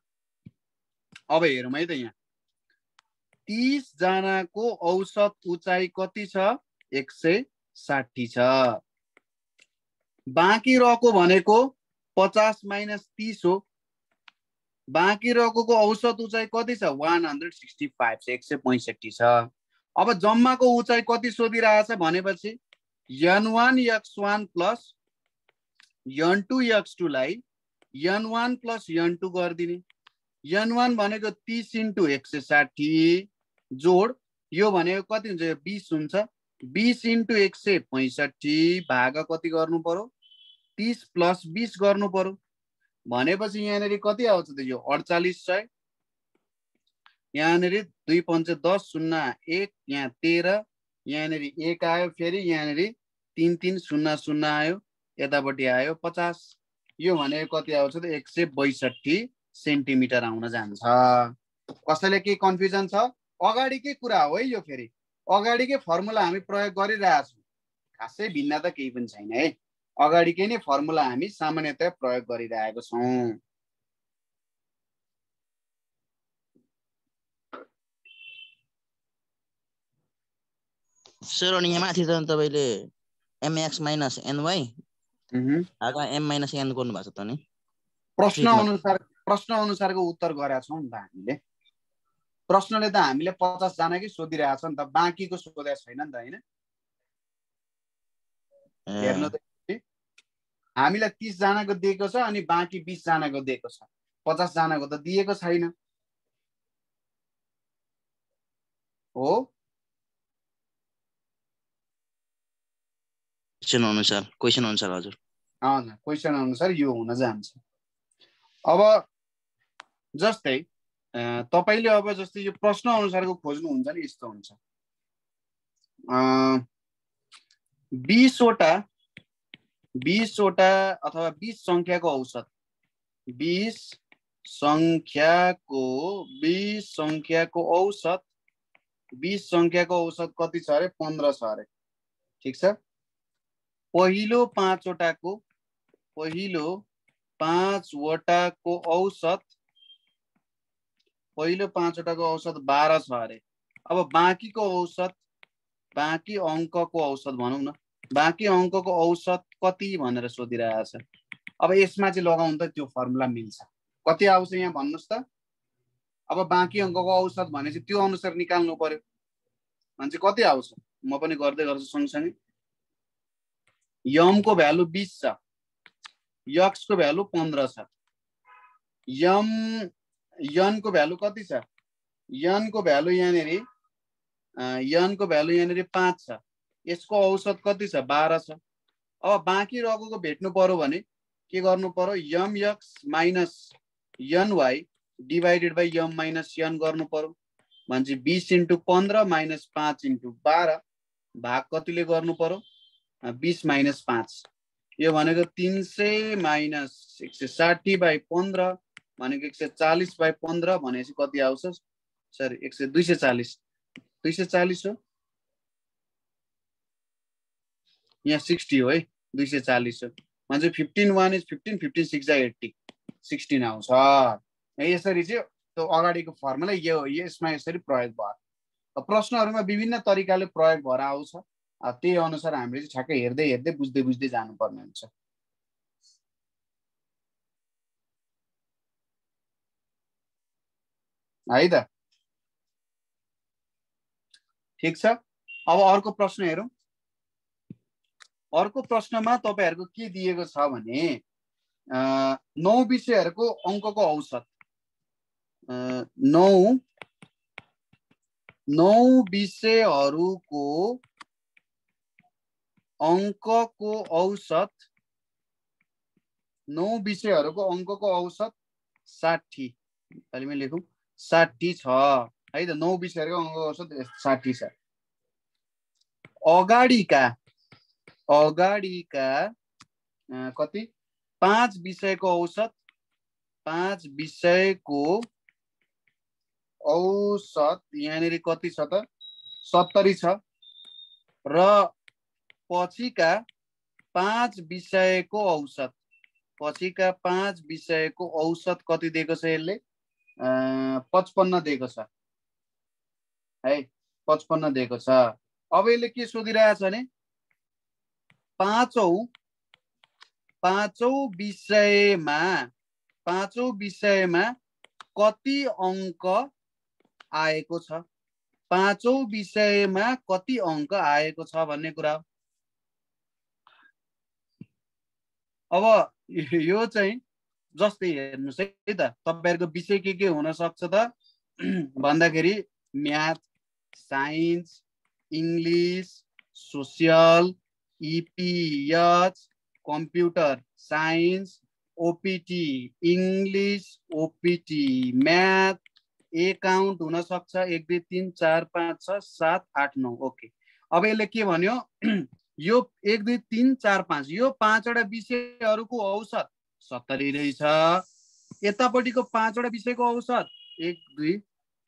अब हेरौँ है त, यहाँ 30 जनाको औसत उचाइ कति छ? 160 छ। बाँकी रहेको भनेको 50 माइनस 30 हो। बाँकी रहेको औसत उचाइ कति छ? 165 छ, 165 छ। अब जम्माको उचाइ कति सोधिरहेछ भनेपछि n1 x1 plus n2 x2 लाई n1 प्लस n2 गरिदिने। n1 भनेको 30 इन्टु 160 जोड यो भनेको कति हुन्छ? 20 हुन्छ। 20 इन्टु 165 भाग कति गर्नु पर्यो? 30 प्लस 20 गर्नु पर्यो। भनेपछि यहाँनिर कति आउँछ त? यो 48 छ। यहाँनिर 2 5 10 0 1, यहाँ 13, यहाँनिर 1 आयो, फेरि यहाँनिर 3 3 0 0 आयो, यतापट्टि आयो 50। यो भनेको कति आउँछ त? 162 सेन्टिमिटर आउन जान्छ। कसैले के कन्फ्युजन छ? अगाडिकै कुरा हो है यो, फेरि अगाडिकै फर्मुला हामी प्रयोग गरिरहेछौँ, खासै भिन्नता केही पनि छैन है। अगाडिकै नै फर्मुला हामी सामान्यतया प्रयोग गरिरहेको छौँ। सर अनि यहाँ माथि त तपाईले mx माइनस ny आगा m माइनस n गर्नु भएको छ त नि? प्रश्न अनुसारको उत्तर गरेका छौँ नि त हामीले। प्रश्नले त हामीले 50 जनाकै सोधिरहेछ नि त, बाँकीको सोधेको छैन नि त हैन। हेर्नु त, हामीलाई 30 जनाको दिएको छ अनि बाँकी 20 जनाको दिएको छ, 50 जनाको त दिएको छैन हो। क्वेशन अनुसार हजुर। क्वेशन अनुसार यो हुन जान्छ। अब जस्तै तपाईले अब जस्तै यो प्रश्न अनुसारको खोज्नु हुन्छ नि, यस्तो हुन्छ 20 वटा अथवा 20 संख्याको औसत 20 संख्याको औसत कति छ अरे? 15 छ अरे। ठीक छ। पहिलो 5 वटाको औसत 12 छ अरे। अब बाँकी अङ्कको औसत भनौँ न, बाँकी अङ्कको औसत कति भनेर सोधिरहेछ। अब यसमा चाहिँ लगाउनु त त्यो फर्मुला मिल्छ। कति आउँछ यहाँ भन्नुहोस् त? अब बाँकी अङ्कको औसत भनेपछि त्यो अनुसार निकाल्नु पर्यो भने चाहिँ कति आउँछ? म पनि गर्दै गर्छु सँगसँगै। यम को भ्यालु 20 छ, यक्स को भ्यालु 15 छ, यन को भ्यालु कति छ? यन को भ्यालु यहाँनिर 5 छ। यसको औसत कति छ? 12 छ। अब बाँकी रहेको भेट्नु पर्यो भने के गर्नु पर्यो? M X minus N Y divided by M minus N गर्नु पर्यो। भनेपछि 20 इन्टु 15 माइनस 5 इन्टु 12 भाग कतिले गर्नु पर्यो? 20 माइनस 5। यो भनेको 300 माइनस 160 बाई 15 भनेको 140 बाई 15 भनेपछि कति आउँछ सर? 240 हो। यहाँ 60 हो है, 240 हो। भनेपछि 15 1 इज 15, 15 6 जा 80, 16 आउँछ। यसरी चाहिँ त्यो अगाडिको फर्मुला यसमा यसरी प्रयोग भयो। प्रश्नहरूमा विभिन्न तरिकाले प्रयोग भएर आउँछ। त्यही अनुसार हामीले चाहिँ ठ्याक्कै हेर्दै बुझ्दै जानुपर्ने हुन्छ है त। ठीक छ। अब अर्को प्रश्न हेरौँ। अर्को प्रश्नमा तपाईहरुको के दिएको छ भने 9 विषयहरुको अङ्कको औसत 9 9 विषयहरूको अङ्कको औसत 9 विषयहरूको अङ्कको औसत 60 अहिले लेखौँ 60 छ है त। 9 विषयहरूको अङ्कको औसत 60 छ। अगाडिका कति 5 विषयको औसत 5 विषयको औसत यहाँनिर कति छ त 70 छ र पछिका 5 विषयको औसत कति दिएको छ यसले 55 दिएको छ है 55 दिएको छ। अब यसले के सोधिरहेछ भने पाँचौं विषयमा कति अङ्क आएको छ, पाँचौं विषयमा कति अङ्क आएको छ भन्ने कुरा हो। अब यो चाहिँ जस्तै हेर्नुस् है त तपाईहरुको विषय के हुन सक्छ त भन्दाखेरि math, science, English, social, EPH, computer science, OPT English, OPT math, account हुन सक्छ 1 2 3 4 5 6 7 8 9। ओके अब यसले के भन्यो यो 1 2 3 4 5 यो 5 वटा विषयहरुको औसत 70 रहेछ। यतापटिको 5 वटा विषयको औसत 1 2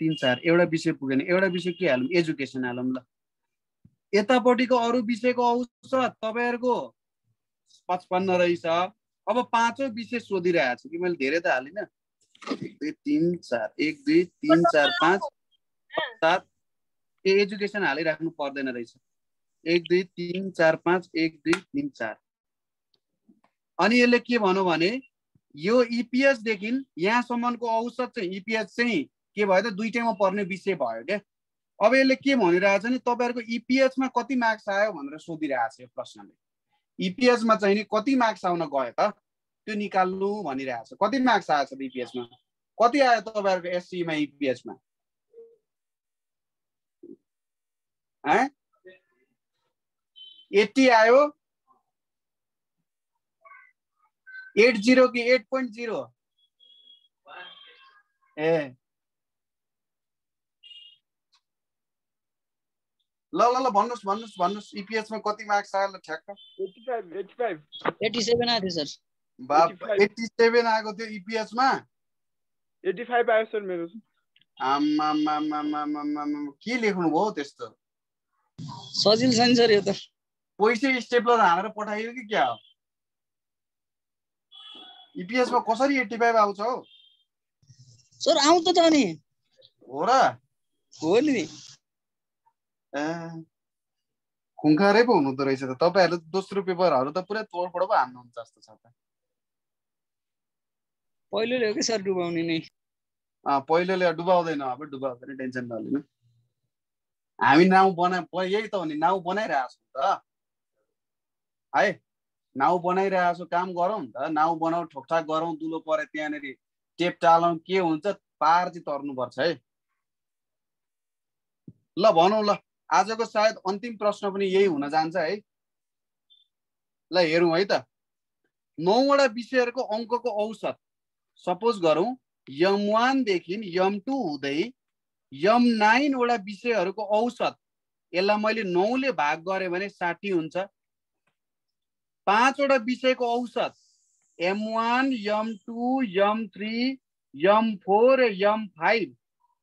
3 4 एउटा विषय पुगेन, एउटा विषय के हालौं एजुकेसन हालौं ल। यतापटिको अरु विषयको औसत तपाईहरुको 55 रहेछ। अब पाँचौं विषय सोधिरहेको छु कि मैले धेरै त हालिन 1 2 3 4 1 2 3 4 5 7 एजुकेसन हालिराख्नु पर्दैन रहेछ 1 2 3 4 5 1 2 3 4। अनि यसले के भन्नु भने यो ईपीएस देखि यहाँसम्मको औसत चाहिँ ईपीएस चाहिँ के भयो त दुईटैमा पर्ने विषय भयो के। अब यसले के भनिरहेछ नि तपाईहरुको ईपीएस मा कति मार्क्स आयो भनेर सोधिरहेछ यो प्रश्नले। ईपीएस मा चाहिँ नि कति मार्क्स आउन गयो त त्यो निकाल्नु भनिरहेछ। कति मार्क्स आएछ त ईपीएस मा कति आयो तपाईहरुको एससी मा ईपीएस मा हैं 80 आयो 80 कि 8.0 ए ल ल ल भन्नुस् ईपीएस मा कति मार्क्स आयो ल ठ्याक्क 87 आयो सर। बाप 87 आएको थियो ईपीएस मा 85 आयो सर मेरो। के लेख्नु भयो त्यस्तो सजिलो छ नि सर यो त पैसे स्टेपलर हानेर पठाइयो कि क्या हो। ईपीएस मा कसरी 85 आउँछ हो सर आउँछ त नि हो र हो नि खुङखारै पो हुनुहुँदो रहेछ त तपाईहरुले दोस्रो पेपरहरु त पुरै तोडफोड पो हान्नुहुन्छ जस्तो छ त। पहिलोले हो कि सर डुबाउने नै पहिलोले डुबाउँदैन अब डुबाउँदैन टेन्सन नलिनु। हामी नाउ यही त हो नि नाउ बनाइरहेको छौँ त है नाउ बनाइरहेको छु काम गरौँ त नाउ बनाऊ ठोकठाक गरौँ दुलो परे त्यहाँनेरि टेप टालौँ के हुन्छ पार चाहिँ तर्नुपर्छ है। ल भनौँ ल आजको सायद अन्तिम प्रश्न पनि यही हुन जान्छ है। ल हेरौँ है त 9 वटा विषयहरुको अङ्कको औसत सपोज गरौँ M1 देखि M2 हुँदै M9 वटा विषयहरुको औसत यसलाई मैले 9 ले भाग गरे भने 60 हुन्छ। 5 वटा विषयको औसत M1 M2 M3 M4 M5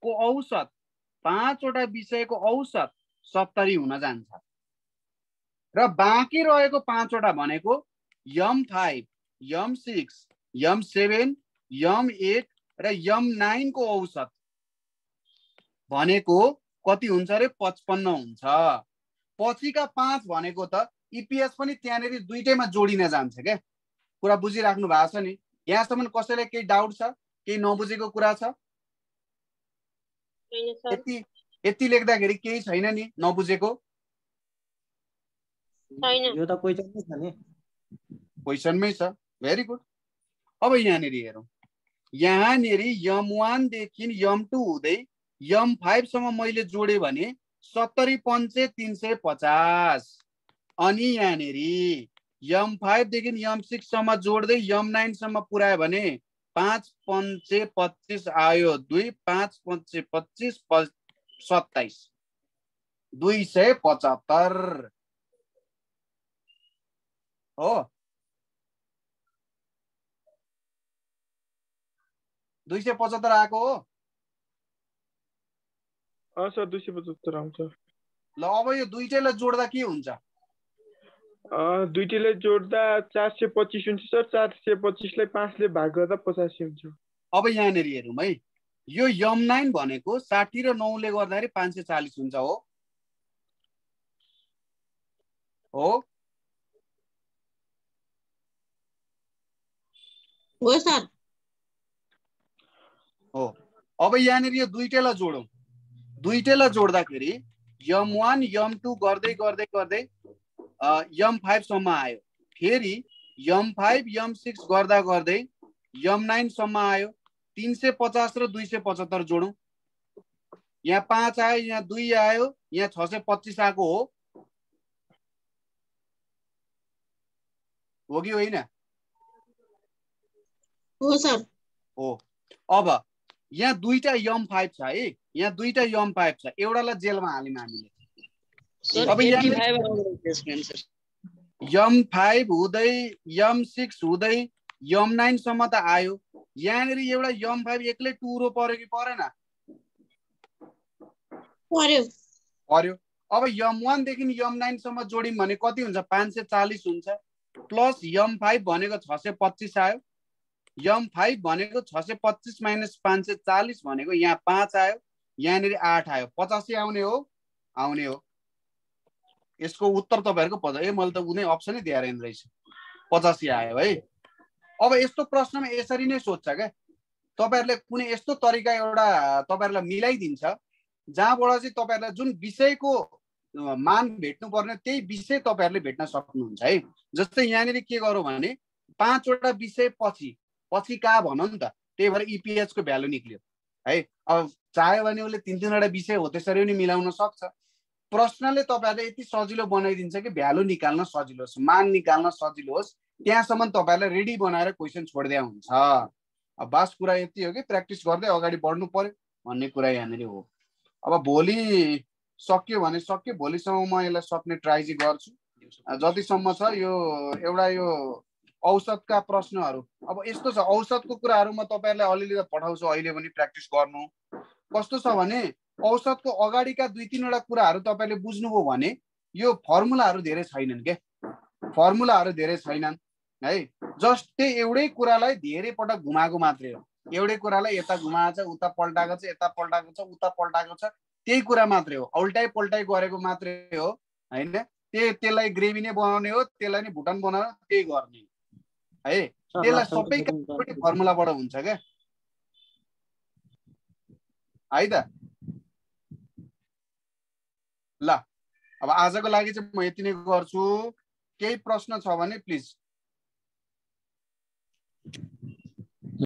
को औसत 5 वटा विषयको औसत 70 हुन जान्छ र बाँकी रहेको 5 वटा भनेको M5 M6 M7 M8 र M9 को औसत भनेको कति हुन्छ रे 55 हुन्छ। पछिका 5 भनेको त ईपीएस पनि त्यहाँनेरि दुईटैमा जोडिन जान्छ के कुरा बुझिराख्नु भएको छ नि। यहाँसम्म कसैलाई केही डाउट छ केही नबुझेको कुरा छ यति लेख्दाखेरि केही छैन नि नबुझेको यो त क्वेशनमै छ नि क्वेशनमै छ भेरी गुड। अब यहाँनेरि हेरौँ यहाँनेरि M1 देखि M2 हुँदै M5 सम्म मैले जोडे भने 70 पंचे 350 अनि यहाँनेरि M5 देखि M6 सम्म जोड्दै M9 सम्म पुर्यायो भने 5 पंचे 25 आयो 2 5 पंचे 25 27 275 हो 275 आएको हो सर 275 आउँछ ल अब यो दुईटैलाई जोड्दा के हुन्छ दुईटैलाई जोड्दा 425 हुन्छ सर 425 लाई 5 ले भाग गर्दा 85 हुन्छ अब यहाँनेर हेरौँ है यो M9 भनेको 60 र 9 ले गर्दाखेरि 540 हुन्छ हो हो सर हो अब यहाँनेर यो दुईटैलाई जोडौँ दुईटैलाई जोड्दाखेरि M1 M2 गर्दै गर्दै गर्दै M5 सम्म आयो फेरि M5 M6 गर्दा गर्दै M9 सम्म आयो 350 र 275 जोडौँ यहाँ 5 आयो यहाँ 2 आयो यहाँ 625 आएको हो कि होइन हो सर हो अब यहाँ दुईटा M5 छ है यहाँ दुईटा M5 छ एउटालाई जेलमा हाल्यौँ हामीले अब M5 हुँदै M6 हुँदै M9 सम्म त आयो यहाँनेर एउटा M5 एक्लै टुरो पर्यो कि परेन पर्यो अब M1 देखि M9 सम्म जोड्यौँ भने कति हुन्छ 540 हुन्छ प्लस M5 भनेको 625 आयो M5 भनेको 625 माइनस 540 भनेको यहाँ 5 आयो यहाँनेर 8 आयो 85 आउने हो यसको उत्तर तपाईहरुको 50 मैले त उनी अप्सनै दिएर रहेछ 85 आयो है अब यस्तो प्रश्नमा यसरी नै सोध्छ के तपाईहरुले कुनै यस्तो तरिका एउटा तपाईहरुलाई मिलाइदिन्छ जहाँबाट चाहिँ तपाईहरुलाई जुन विषयको मान भेट्नु पर्ने त्यही विषय तपाईहरुले भेट्न सक्नुहुन्छ है जस्तै यहाँनेर के गरौँ भने 5 वटा विषय पछि कहाँ भनौँ नि त त्यही भएर ईपीएच को भ्यालु निक्ल्यो है अब चाह्यो भने उले 3 वटा विषय हो त्यसरी पनि मिलाउन सक्छ प्रश्नले तपाईहरुले यति सजिलो बनाइदिन्छ कि भ्यालु निकाल्न सजिलो होस् मान निकाल्न सजिलो होस् त्यहाँसम्म तपाईहरुलाई रेडी बनाएर क्वेशन छोड्दिया हुन्छ अब बास कुरा यति हो कि प्र्याक्टिस गर्दै अगाडि बढ्नु पर्यो भन्ने कुरा यहाँनेर हो अब भोलि सक्यो भने सक्यो भोलिसम्म म यसलाई सक्ने ट्राई चाहिँ गर्छु जतिसम्म छ यो एउटा यो औसतका प्रश्नहरु अब यस्तो छ औसतको कुराहरु म तपाईहरुलाई अलिअलि पठाउँछु अहिले पनि प्र्याक्टिस गर्नु कस्तो छ भने औसतको अगाडिका 2-3 वटा कुराहरु तपाईले बुझ्नुभयो भने यो फर्मुलाहरु धेरै छैनन् के फर्मुलाहरु धेरै छैनन् है जस्ट एउटै कुरालाई धेरै पटक घुमाएको मात्रै हो एउटै कुरालाई यता घुमाएको छ उता पल्टाएको छ यता पल्टाएको छ उता पल्टाएको छ त्यही कुरा मात्रै हो उल्टाइ पल्टाइ गरेको मात्रै हो हैन त्यसलाई ग्रेभी नै बनाउने हो त्यसलाई नै भुटन बनाएर त्यही गर्ने है त्यसलाई सबै फर्मुलाबाट हुन्छ के है त ल अब आजको लागि चाहिँ म यति नै गर्छु केही प्रश्न छ भने प्लिज